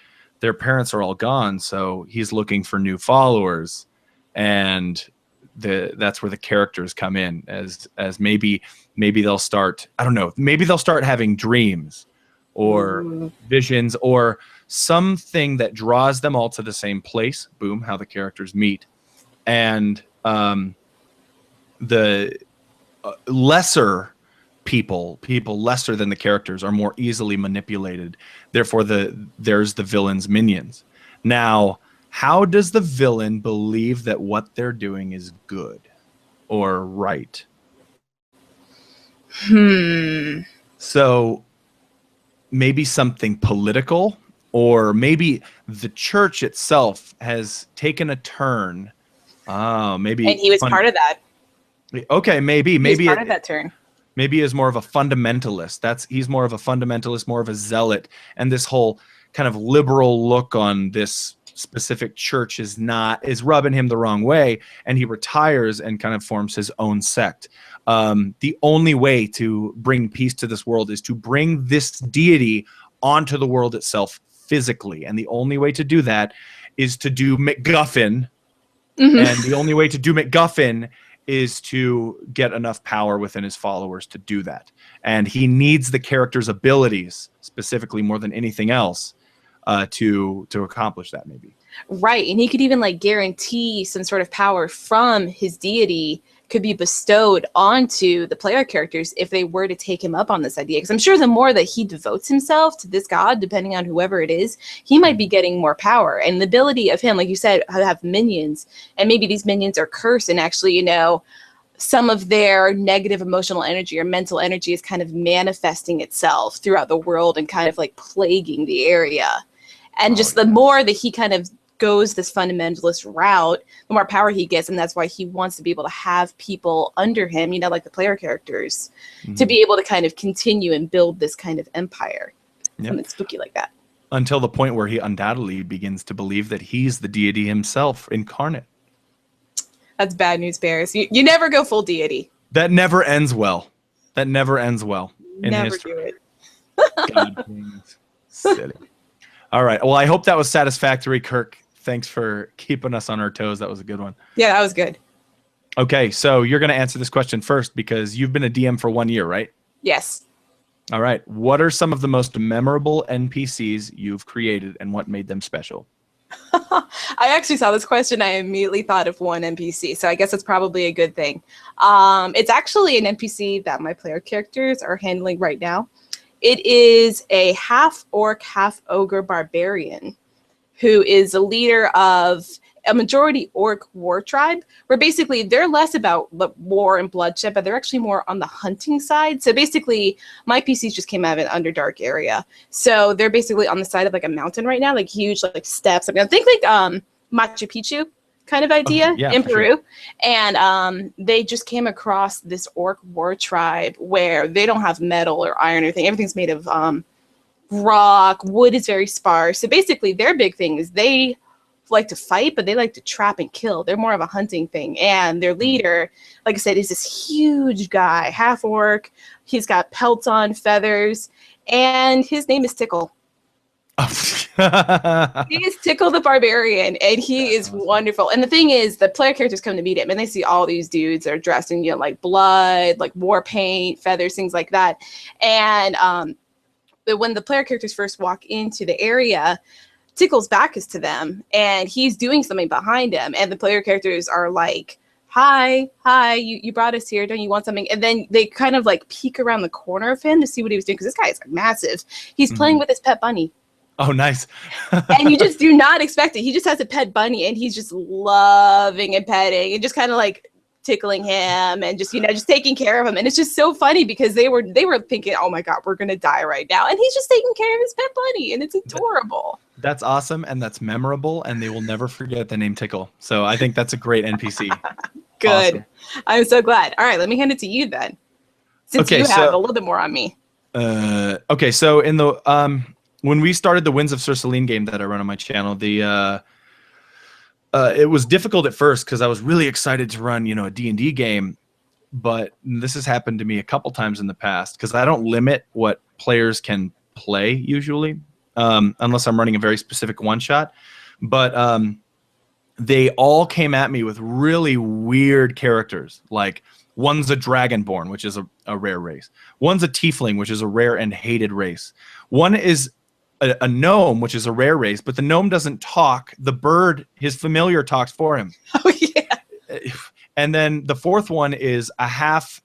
their parents are all gone, so he's looking for new followers, and that's where the characters come in as maybe they'll start, I don't know, maybe they'll start having dreams or visions or something that draws them all to the same place. Boom, how the characters meet. And the lesser people lesser than the characters are more easily manipulated. Therefore, there's the villain's minions. Now, how does the villain believe that what they're doing is good or right? So maybe something political, or maybe the church itself has taken a turn. Maybe, and he was part of that. Okay, maybe part of that turn. Maybe is more of a fundamentalist. He's more of a fundamentalist, more of a zealot, and this whole kind of liberal look on this specific church is rubbing him the wrong way, and he retires and kind of forms his own sect. The only way to bring peace to this world is to bring this deity onto the world itself physically, and the only way to do that is to do MacGuffin. And the only way to do MacGuffin is to get enough power within his followers to do that. And he needs the character's abilities, specifically more than anything else, to accomplish that, maybe. Right, and he could even like guarantee some sort of power from his deity could be bestowed onto the player characters if they were to take him up on this idea. Because I'm sure the more that he devotes himself to this god, depending on whoever it is, he might be getting more power. And the ability of him, like you said, have minions, and maybe these minions are cursed, and actually, you know, some of their negative emotional energy or mental energy is kind of manifesting itself throughout the world and kind of like plaguing the area. And just the more that he kind of goes this fundamentalist route, the more power he gets, and that's why he wants to be able to have people under him, you know, like the player characters, to be able to kind of continue and build this kind of empire. Something spooky like that. Until the point where he undoubtedly begins to believe that he's the deity himself incarnate. That's bad news bears. You never go full deity. That never ends well. In never history. do it. God, silly. All right. Well, I hope that was satisfactory, Kirk. Thanks for keeping us on our toes. That was a good one. Yeah, that was good. Okay, so you're going to answer this question first because you've been a DM for 1 year, right? Yes. All right. What are some of the most memorable NPCs you've created, and what made them special? I actually saw this question. I immediately thought of one NPC, so I guess it's probably a good thing. It's actually an NPC that my player characters are handling right now. It is a half orc, half ogre barbarian who is a leader of a majority orc war tribe, where basically they're less about war and bloodshed, but they're actually more on the hunting side. So basically my PCs just came out of an Underdark area. So they're basically on the side of like a mountain right now, like huge like steps. I mean, I think like Machu Picchu kind of idea in Peru. Sure. And they just came across this orc war tribe where they don't have metal or iron or anything. Everything's made of rock. Wood is very sparse. So basically their big thing is they like to fight, but they like to trap and kill. They're more of a hunting thing. And their leader, like I said, is this huge guy, half orc. He's got pelts on, feathers, and his name is Tickle. He is Tickle the Barbarian, and he is awesome. Wonderful. And the thing is, the player characters come to meet him, and they see all these dudes that are dressed in, like blood, like war paint, feathers, things like that. And but when the player characters first walk into the area, Tickle's back is to them, and he's doing something behind him, and the player characters are like, hi, you brought us here, don't you want something? And then they kind of like peek around the corner of him to see what he was doing, because this guy is like massive. He's playing with his pet bunny. Oh, nice. And you just do not expect it. He just has a pet bunny, and he's just loving and petting and just kind of like tickling him and just, just taking care of him. And it's just so funny because they were thinking, oh my God, we're going to die right now. And he's just taking care of his pet bunny, and it's adorable. That's awesome. And that's memorable. And they will never forget the name Tickle. So I think that's a great NPC. Good. Awesome. I'm so glad. All right, let me hand it to you then. Since you have a little bit more on me. Okay. So in the, when we started the Winds of Cerceline game that I run on my channel, it was difficult at first because I was really excited to run, a D&D game, but this has happened to me a couple times in the past because I don't limit what players can play usually, unless I'm running a very specific one-shot. But they all came at me with really weird characters. Like one's a Dragonborn, which is a rare race. One's a Tiefling, which is a rare and hated race. One is a gnome, which is a rare race, but the gnome doesn't talk. The bird, his familiar, talks for him. Oh yeah. And then the fourth one is a half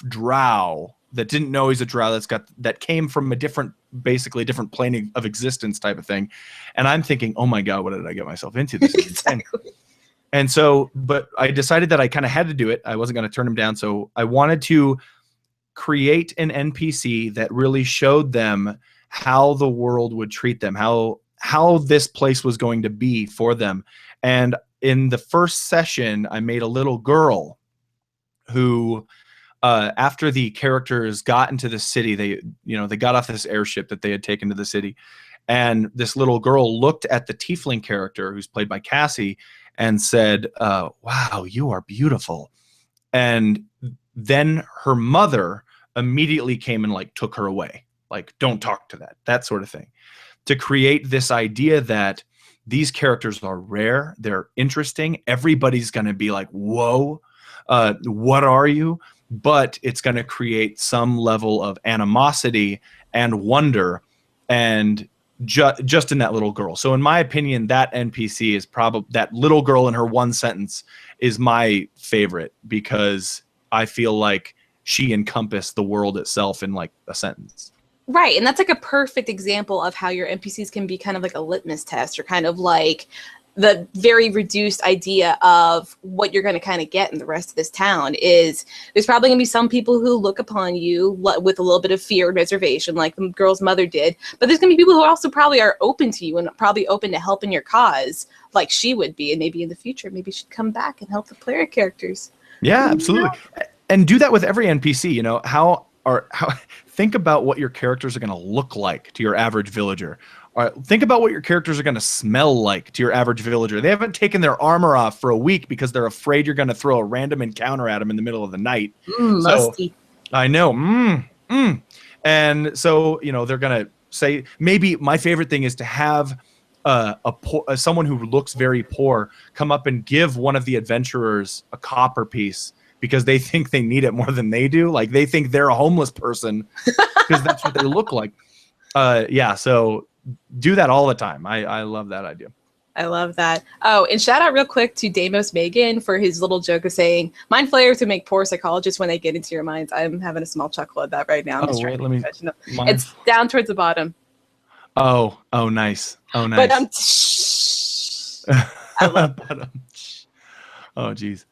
drow that didn't know he's a drow that came from basically a different plane of existence type of thing. And I'm thinking, oh my God, what did I get myself into? This is Exactly. And so, but I decided that I kind of had to do it. I wasn't going to turn him down. So I wanted to create an NPC that really showed them how the world would treat them, how this place was going to be for them. And in the first session, I made a little girl who, after the characters got into the city, they got off this airship that they had taken to the city. And this little girl looked at the Tiefling character, who's played by Cassie, and said, wow, you are beautiful. And then her mother immediately came and like took her away. Like, don't talk to that sort of thing, to create this idea that these characters are rare. They're interesting. Everybody's going to be like, whoa, what are you? But it's going to create some level of animosity and wonder and just in that little girl. So in my opinion, that NPC is probably, that little girl in her one sentence is my favorite because I feel like she encompassed the world itself in like a sentence. Right, and that's like a perfect example of how your NPCs can be kind of like a litmus test, or kind of like the very reduced idea of what you're going to kind of get in the rest of this town. Is there's probably going to be some people who look upon you with a little bit of fear and reservation, like the girl's mother did, but there's going to be people who also probably are open to you and probably open to helping your cause, like she would be, and maybe in the future, maybe she'd come back and help the player characters. Yeah, absolutely. And do that with every NPC, how think about what your characters are going to look like to your average villager. All right, think about what your characters are going to smell like to your average villager. They haven't taken their armor off for a week because they're afraid you're going to throw a random encounter at them in the middle of the night. Musty. I know. And so, they're going to say, maybe my favorite thing is to have someone who looks very poor come up and give one of the adventurers a copper piece because they think they need it more than they do. Like they think they're a homeless person because that's what they look like. So do that all the time. I love that idea. I love that. Oh, and shout out real quick to Deimos Megan for his little joke of saying, mind flayers who make poor psychologists when they get into your minds. I'm having a small chuckle at that right now. It's down towards the bottom. Oh, nice. Oh, nice. But I love that. Oh, geez.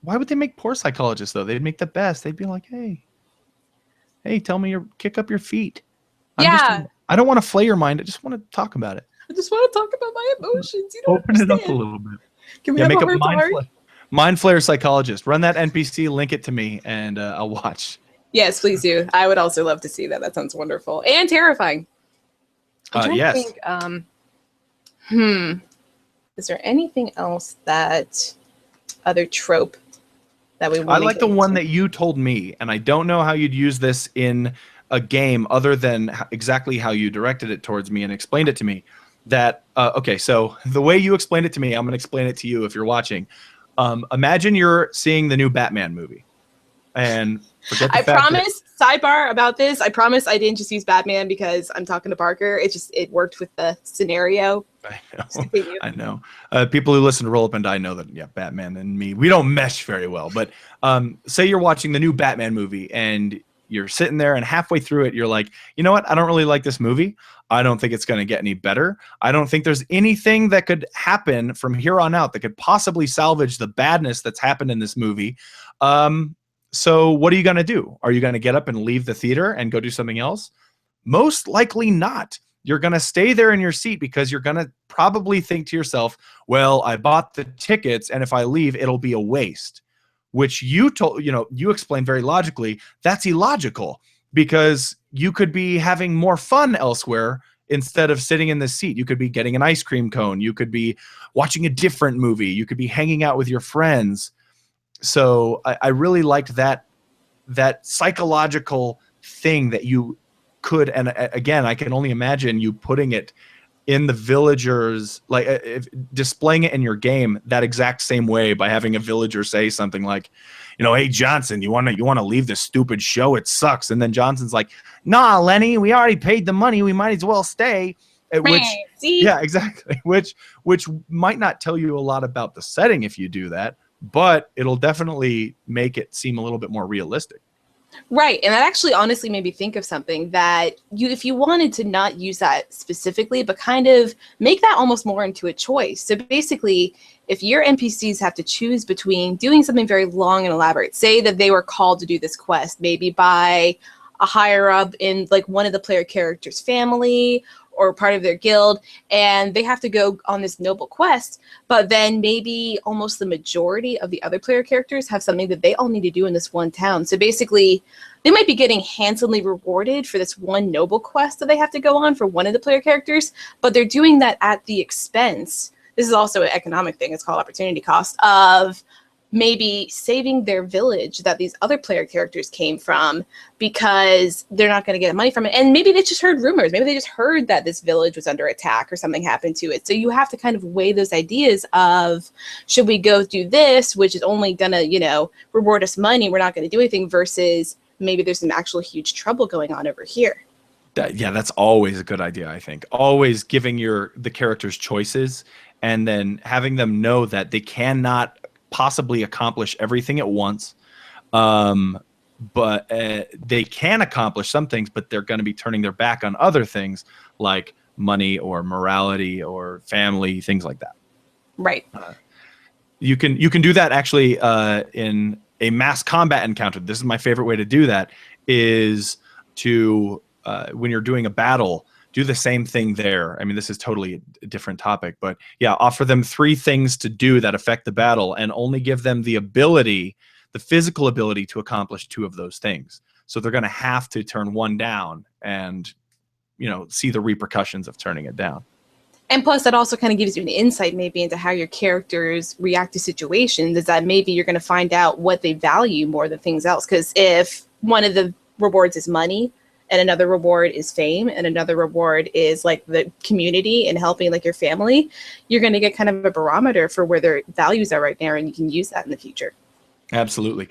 Why would they make poor psychologists, though? They'd make the best. They'd be like, hey, tell me kick up your feet. I don't want to flay your mind. I just want to talk about it. I just want to talk about my emotions. You don't Open understand. It up a little bit. Can we have make a heart-to-heart? Mind flayer psychologist. Run that NPC, link it to me, and I'll watch. Yes, please do. I would also love to see that. That sounds wonderful and terrifying. Yes. Think, Is there anything else that other trope that we want? I like the one that you told me, and I don't know how you'd use this in a game other than exactly how you directed it towards me and explained it to me. That okay, so the way you explained it to me, I'm going to explain it to you if you're watching. Imagine you're seeing the new Batman movie, and forget the I fact promise, sidebar about this, I promise I didn't just use Batman because I'm talking to Parker. It worked with the scenario. I know. People who listen to Roll Up and Die know that, yeah, Batman and me, we don't mesh very well. But say you're watching the new Batman movie and you're sitting there and halfway through it, you're like, you know what? I don't really like this movie. I don't think it's going to get any better. I don't think there's anything that could happen from here on out that could possibly salvage the badness that's happened in this movie. So what are you going to do? Are you going to get up and leave the theater and go do something else? Most likely not. You're going to stay there in your seat because you're going to probably think to yourself, well, I bought the tickets, and if I leave, it'll be a waste. Which you explained very logically. That's illogical because you could be having more fun elsewhere instead of sitting in the seat. You could be getting an ice cream cone. You could be watching a different movie. You could be hanging out with your friends. So I really liked that psychological thing that you could, and again, I can only imagine you putting it in the villagers, like displaying it in your game that exact same way by having a villager say something like, hey, Johnson, you want to leave this stupid show? It sucks. And then Johnson's like, nah, Lenny, we already paid the money. We might as well stay. Yeah, exactly. Which might not tell you a lot about the setting if you do that, but it'll definitely make it seem a little bit more realistic. Right. And that actually honestly made me think of something that if you wanted to not use that specifically, but kind of make that almost more into a choice. So basically, if your NPCs have to choose between doing something very long and elaborate, say that they were called to do this quest, maybe by a higher up in like one of the player characters' family or part of their guild, and they have to go on this noble quest, but then maybe almost the majority of the other player characters have something that they all need to do in this one town. So basically, they might be getting handsomely rewarded for this one noble quest that they have to go on for one of the player characters, but they're doing that at the expense. This is also an economic thing. It's called opportunity cost of maybe saving their village that these other player characters came from because they're not going to get money from it. And maybe they just heard rumors. Maybe they just heard that this village was under attack or something happened to it. So you have to kind of weigh those ideas of, should we go do this, which is only going to, reward us money. We're not going to do anything, versus maybe there's some actual huge trouble going on over here. Yeah, that's always a good idea, I think. Always giving the characters choices and then having them know that they cannot possibly accomplish everything at once, but they can accomplish some things, but they're going to be turning their back on other things like money or morality or family, things like that. Right. You can do that actually in a mass combat encounter. This is my favorite way to do that, is to when you're doing a battle, do the same thing there. I mean, this is totally a different topic, but yeah, offer them 3 things to do that affect the battle and only give them the ability, the physical ability to accomplish 2 of those things. So they're going to have to turn one down and, see the repercussions of turning it down. And plus, that also kind of gives you an insight maybe into how your characters react to situations, is that maybe you're going to find out what they value more than things else. Because if one of the rewards is money, and another reward is fame, and another reward is like the community and helping like your family, you're going to get kind of a barometer for where their values are right now, and you can use that in the future. Absolutely.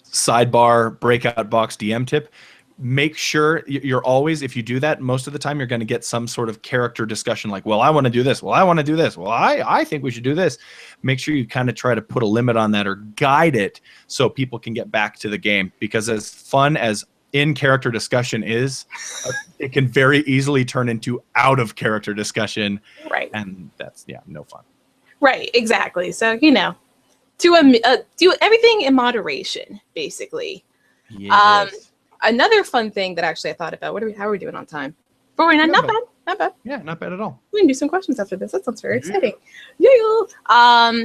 Sidebar breakout box DM tip. Make sure you're always, if you do that, most of the time you're going to get some sort of character discussion like, well, I want to do this. Well, I want to do this. Well, I think we should do this. Make sure you kind of try to put a limit on that or guide it so people can get back to the game, because as fun as in-character discussion is, it can very easily turn into out-of-character discussion. Right. And that's, no fun. Right, exactly. So, do everything in moderation, basically. Yes. Another fun thing that actually I thought about, how are we doing on time? But we're not bad. Yeah, not bad at all. We can do some questions after this. That sounds very exciting. Yeah.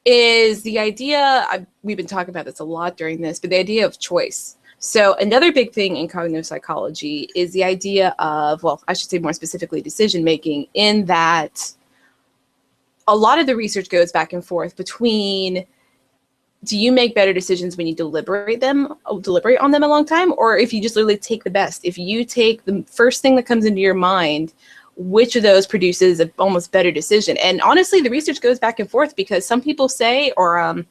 Is the idea, we've been talking about this a lot during this, but the idea of choice. So another big thing in cognitive psychology is the idea of, well, I should say more specifically decision making, in that a lot of the research goes back and forth between, do you make better decisions when you deliberate on them a long time, or if you just literally take the best? If you take the first thing that comes into your mind, which of those produces an almost better decision? And honestly, the research goes back and forth, because some people say, or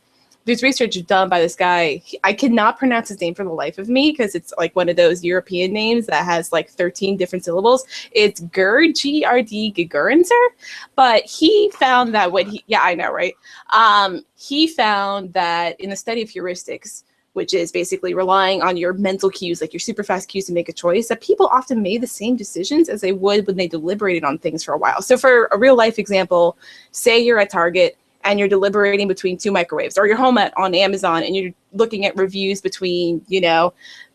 there's research done by this guy. I cannot pronounce his name for the life of me, because it's like one of those European names that has like 13 different syllables. It's Gerd, G-R-D, Gigurenzer. But he found that I know, right? He found that in the study of heuristics, which is basically relying on your mental cues, like your super fast cues to make a choice, that people often made the same decisions as they would when they deliberated on things for a while. So for a real life example, say you're at Target and you're deliberating between 2 microwaves, or you're home on Amazon and you're looking at reviews between,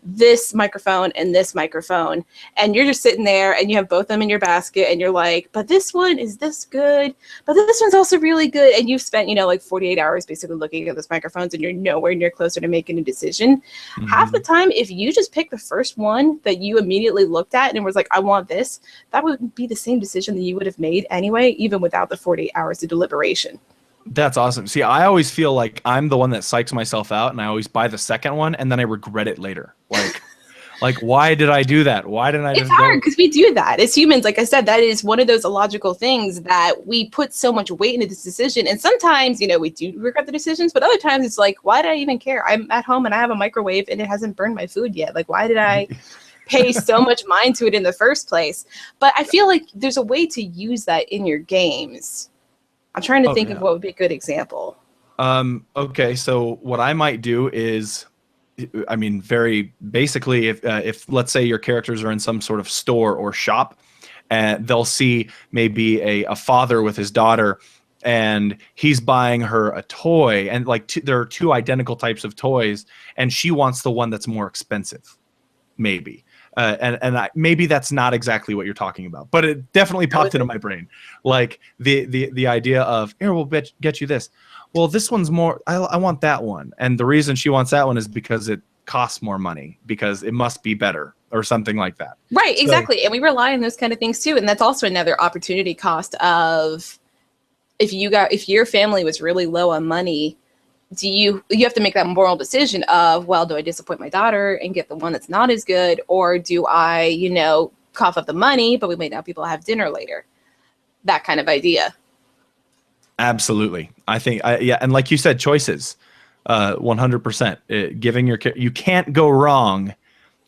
this microphone and this microphone, and you're just sitting there and you have both of them in your basket, and you're like, but this one is this good, but this one's also really good. And you've spent, like 48 hours basically looking at those microphones, and you're nowhere near closer to making a decision. Mm-hmm. Half the time, if you just pick the first one that you immediately looked at and was like, I want this, that would be the same decision that you would have made anyway, even without the 48 hours of deliberation. That's awesome. See, I always feel like I'm the one that psychs myself out, and I always buy the second one, and then I regret it later. Like, why did I do that? Why didn't I? It's hard because we do that as humans. Like I said, that is one of those illogical things that we put so much weight into this decision. And sometimes, we do regret the decisions, but other times it's like, why did I even care? I'm at home and I have a microwave and it hasn't burned my food yet. Like, why did I pay so much mind to it in the first place? But I feel like there's a way to use that in your games. I'm trying to think of what would be a good example. Okay, so what I might do is, very basically, if let's say your characters are in some sort of store or shop, and they'll see maybe a father with his daughter, and he's buying her a toy, and there are 2 identical types of toys, and she wants the one that's more expensive, maybe. Maybe that's not exactly what you're talking about, but it definitely popped into my brain. Like the idea of, here, we'll get you this. Well, this one's more, I want that one. And the reason she wants that one is because it costs more money, because it must be better or something like that. Right, exactly. And we rely on those kind of things too. And that's also another opportunity cost of, if your family was really low on money, you have to make that moral decision of, well, do I disappoint my daughter and get the one that's not as good, or do I, cough up the money, but we may not be able to have dinner later? That kind of idea. Absolutely. I think, and like you said, choices, 100%. You can't go wrong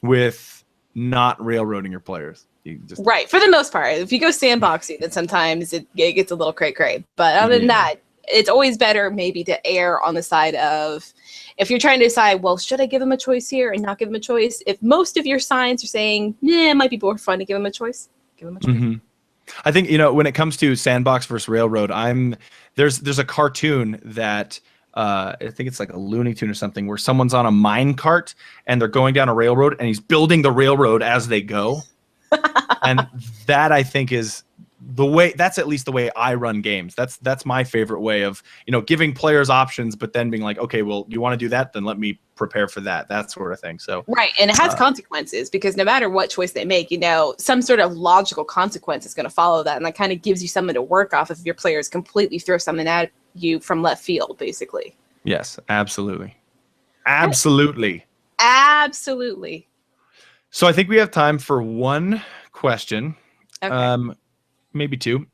with not railroading your players. Right, for the most part. If you go sandboxing, then sometimes it gets a little cray-cray. But other than that, it's always better maybe to err on the side of, if you're trying to decide, well, should I give them a choice here and not give them a choice? If most of your signs are saying, it might be more fun to give them a choice, give them a choice. Mm-hmm. I think, when it comes to sandbox versus railroad, there's a cartoon that I think it's like a Looney Tune or something, where someone's on a mine cart and they're going down a railroad and he's building the railroad as they go. And that, I think, is that's at least the way I run games. That's my favorite way of, giving players options, but then being like, okay, well, you want to do that? Then let me prepare for that sort of thing. So right. And it has consequences, because no matter what choice they make, some sort of logical consequence is going to follow that. And that kind of gives you something to work off if your players completely throw something at you from left field, basically. Yes, absolutely. Absolutely. Absolutely. So I think we have time for one question. Okay. Maybe 2.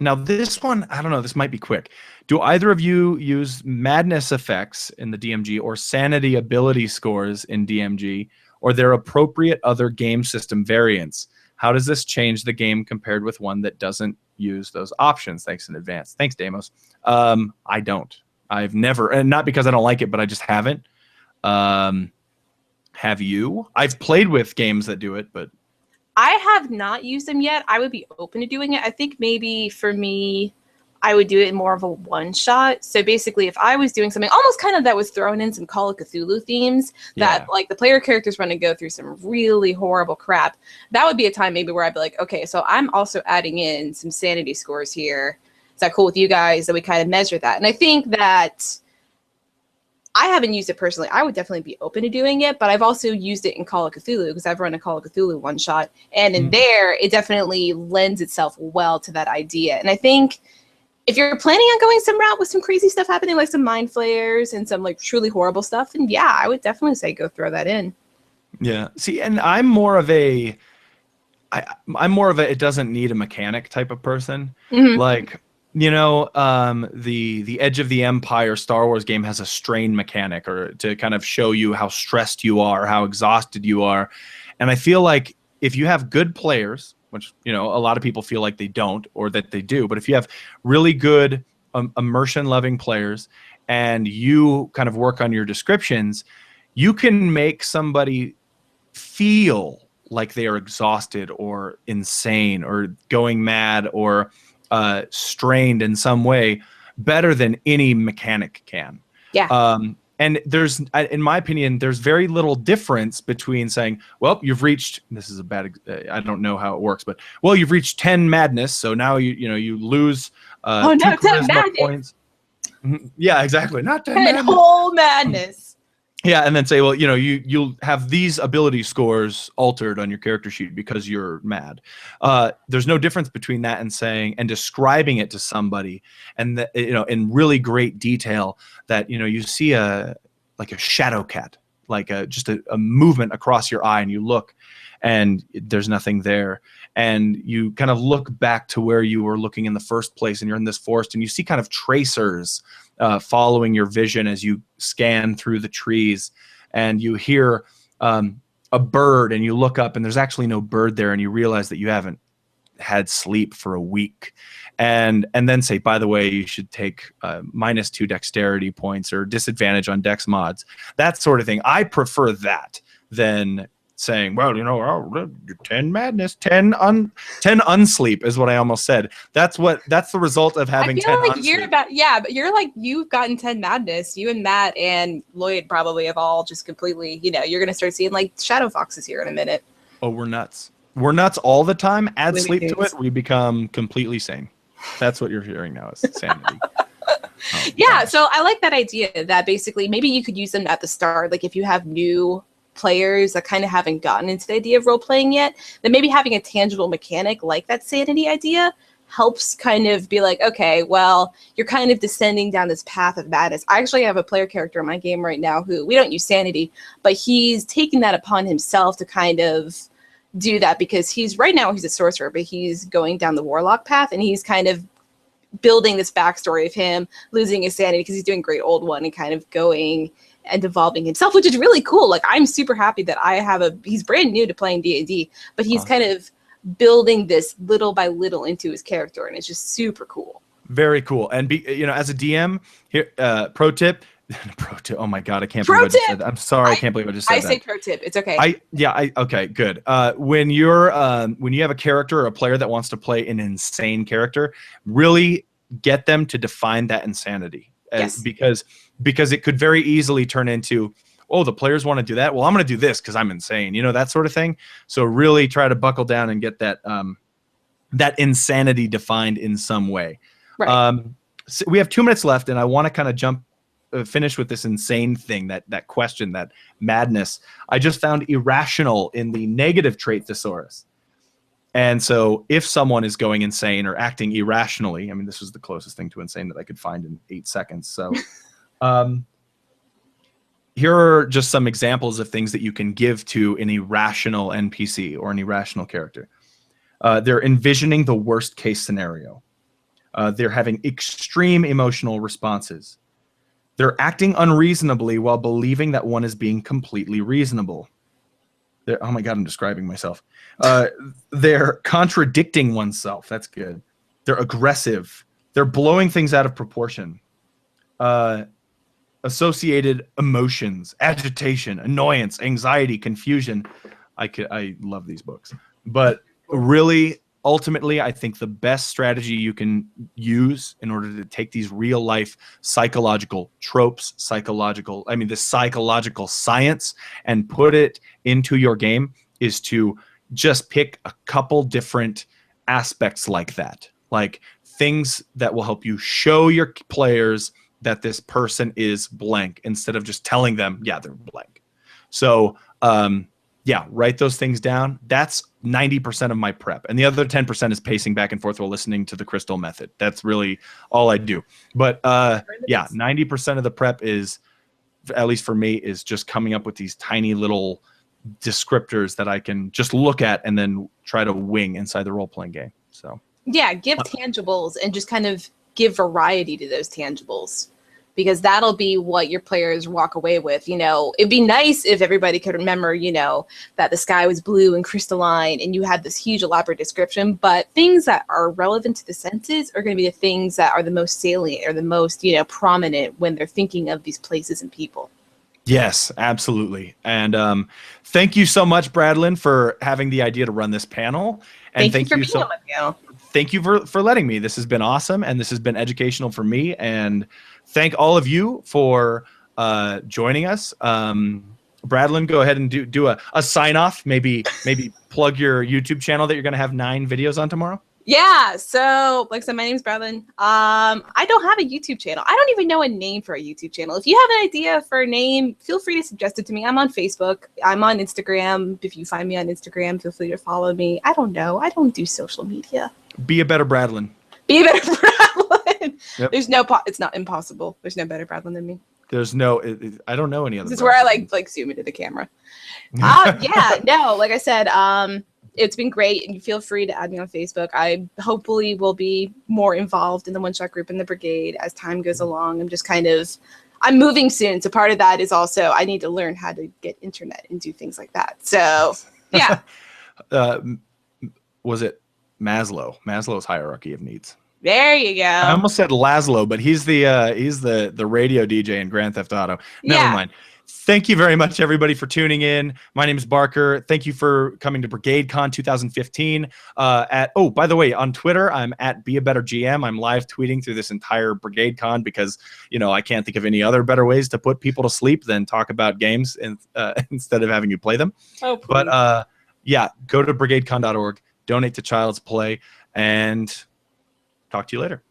Now this one, I don't know, this might be quick. Do either of you use madness effects in the DMG or sanity ability scores in DMG, or their appropriate other game system variants? How does this change the game compared with one that doesn't use those options? Thanks in advance. Thanks, Deimos. I don't. I've never, and not because I don't like it, but I just haven't. Have you? I've played with games that do it, but I have not used them yet. I would be open to doing it. I think maybe for me, I would do it in more of a one-shot. So basically, if I was doing something almost kind of that was thrown in some Call of Cthulhu themes, that like the player characters want to go through some really horrible crap, that would be a time maybe where I'd be like, okay, so I'm also adding in some sanity scores here. Is that cool with you guys? That we kind of measure that. And I think that I haven't used it personally. I would definitely be open to doing it, but I've also used it in Call of Cthulhu, because I've run a Call of Cthulhu one-shot. And in there, it definitely lends itself well to that idea. And I think if you're planning on going some route with some crazy stuff happening, like some mind flayers and some like truly horrible stuff, then yeah, I would definitely say go throw that in. Yeah. See, and I'm more of a it doesn't need a mechanic type of person. Mm-hmm. Like, the Edge of the Empire Star Wars game has a strain mechanic, or to kind of show you how stressed you are, how exhausted you are. And I feel like if you have good players, which, a lot of people feel like they don't, or that they do, but if you have really good immersion loving players and you kind of work on your descriptions, you can make somebody feel like they are exhausted or insane or going mad or strained in some way better than any mechanic can. Yeah. And there's, in my opinion, there's very little difference between saying, well, you've reached, this is a bad, I don't know how it works, but, well, you've reached 10 madness, so now you lose 2 charisma points. Yeah, exactly. Not 10 madness. Whole madness. Yeah, and then say, well, you'll have these ability scores altered on your character sheet because you're mad. There's no difference between that and saying and describing it to somebody, and that, in really great detail, that you see like a shadow cat, like just a movement across your eye, and you look, and there's nothing there, and you kind of look back to where you were looking in the first place, and you're in this forest, and you see kind of tracers following your vision as you scan through the trees, and you hear a bird, and you look up and there's actually no bird there, and you realize that you haven't had sleep for a week, and then say, by the way, you should take -2 dexterity points or disadvantage on dex mods, that sort of thing. I prefer that than saying, well, 10 madness, 10 unsleep is what I almost said. That's the result of having 10 like unsleep. but you're like, you've gotten 10 madness. You and Matt and Lloyd probably have all just completely, you're going to start seeing like shadow foxes here in a minute. Oh, we're nuts. We're nuts all the time. Add sleep to it, we become completely sane. That's what you're hearing now is sanity. Yeah, so I like that idea that basically maybe you could use them at the start. Like if you have new players that kind of haven't gotten into the idea of role playing yet, then maybe having a tangible mechanic like that sanity idea helps kind of be like, okay, well, you're kind of descending down this path of madness. I actually have a player character in my game right now who, we don't use sanity, but he's taking that upon himself to kind of do that, because he's a sorcerer, but he's going down the warlock path, and he's kind of building this backstory of him losing his sanity because he's doing Great Old One and kind of going and evolving himself, which is really cool. Like, I'm super happy that he's brand new to playing D&D, but he's kind of building this little by little into his character, and it's just super cool. Very cool. And as a DM here, pro tip, oh my God, I can't believe I just said that. I'm sorry, I can't believe I just said that. I say pro tip. It's okay. Okay, good. When you have a character or a player that wants to play an insane character, really get them to define that insanity. Yes. Because it could very easily turn into, oh, the players want to do that. Well, I'm going to do this because I'm insane, that sort of thing. So really try to buckle down and get that that insanity defined in some way. Right. So we have 2 minutes left, and I want to kind of finish with this insane thing, that question, that madness. I just found irrational in the negative trait thesaurus. And so if someone is going insane or acting irrationally, I mean, this was the closest thing to insane that I could find in 8 seconds. So here are just some examples of things that you can give to an irrational NPC or an irrational character. They're envisioning the worst case scenario. They're having extreme emotional responses. They're acting unreasonably while believing that one is being completely reasonable. Oh my God, I'm describing myself. They're contradicting oneself. That's good. They're aggressive. They're blowing things out of proportion. Associated emotions, agitation, annoyance, anxiety, confusion. I love these books. But really, ultimately, I think the best strategy you can use in order to take these real life psychological tropes, this psychological science, and put it into your game is to just pick a couple different aspects like that, like things that will help you show your players that this person is blank instead of just telling them, yeah, they're blank. So, write those things down. That's 90% of my prep, and the other 10% is pacing back and forth while listening to the Crystal Method. That's really all I do. But yeah, 90% of the prep is, at least for me, is just coming up with these tiny little descriptors that I can just look at and then try to wing inside the role-playing game. So yeah, give tangibles and just kind of give variety to those tangibles, because that'll be what your players walk away with. You know, it'd be nice if everybody could remember, you know, that the sky was blue and crystalline and you had this huge elaborate description, but things that are relevant to the senses are going to be the things that are the most salient or the most, you know, prominent when they're thinking of these places and people. yes, absolutely. And thank you so much, Bradlyn, for having the idea to run this panel. And Thank you for being with you. Thank you for letting me. This has been awesome, and this has been educational for me. And thank all of you for joining us. Bradlyn, go ahead and do a sign off. Maybe plug your YouTube channel that you're going to have 9 videos on tomorrow. Yeah, so like I said, my name is Bradlyn. I don't have a YouTube channel. I don't even know a name for a YouTube channel. If you have an idea for a name, feel free to suggest it to me. I'm on Facebook. I'm on Instagram. If you find me on Instagram, feel free to follow me. I don't know. I don't do social media. Be a better Bradlyn. Be a better Bradlyn. Yep. There's no, it's not impossible. There's no better Bradlyn than me. There's no, I don't know any other. This is where I like zoom into the camera. Yeah, no, like I said, it's been great, and you feel free to add me on Facebook. I hopefully will be more involved in the one-shot group in the brigade as time goes along. I'm moving soon, so part of that is also I need to learn how to get internet and do things like that. So yeah. Was it Maslow's hierarchy of needs? There you go. I almost said Laszlo, but he's the radio DJ in Grand Theft Auto. Never mind. Thank you very much, everybody, for tuning in. My name is Barker. Thank you for coming to BrigadeCon 2015. By the way, on Twitter, I'm at Be a Better GM. I'm live tweeting through this entire BrigadeCon because, you know, I can't think of any other better ways to put people to sleep than talk about games instead of having you play them. Oh, please. But yeah, go to brigadecon.org, donate to Child's Play, and talk to you later.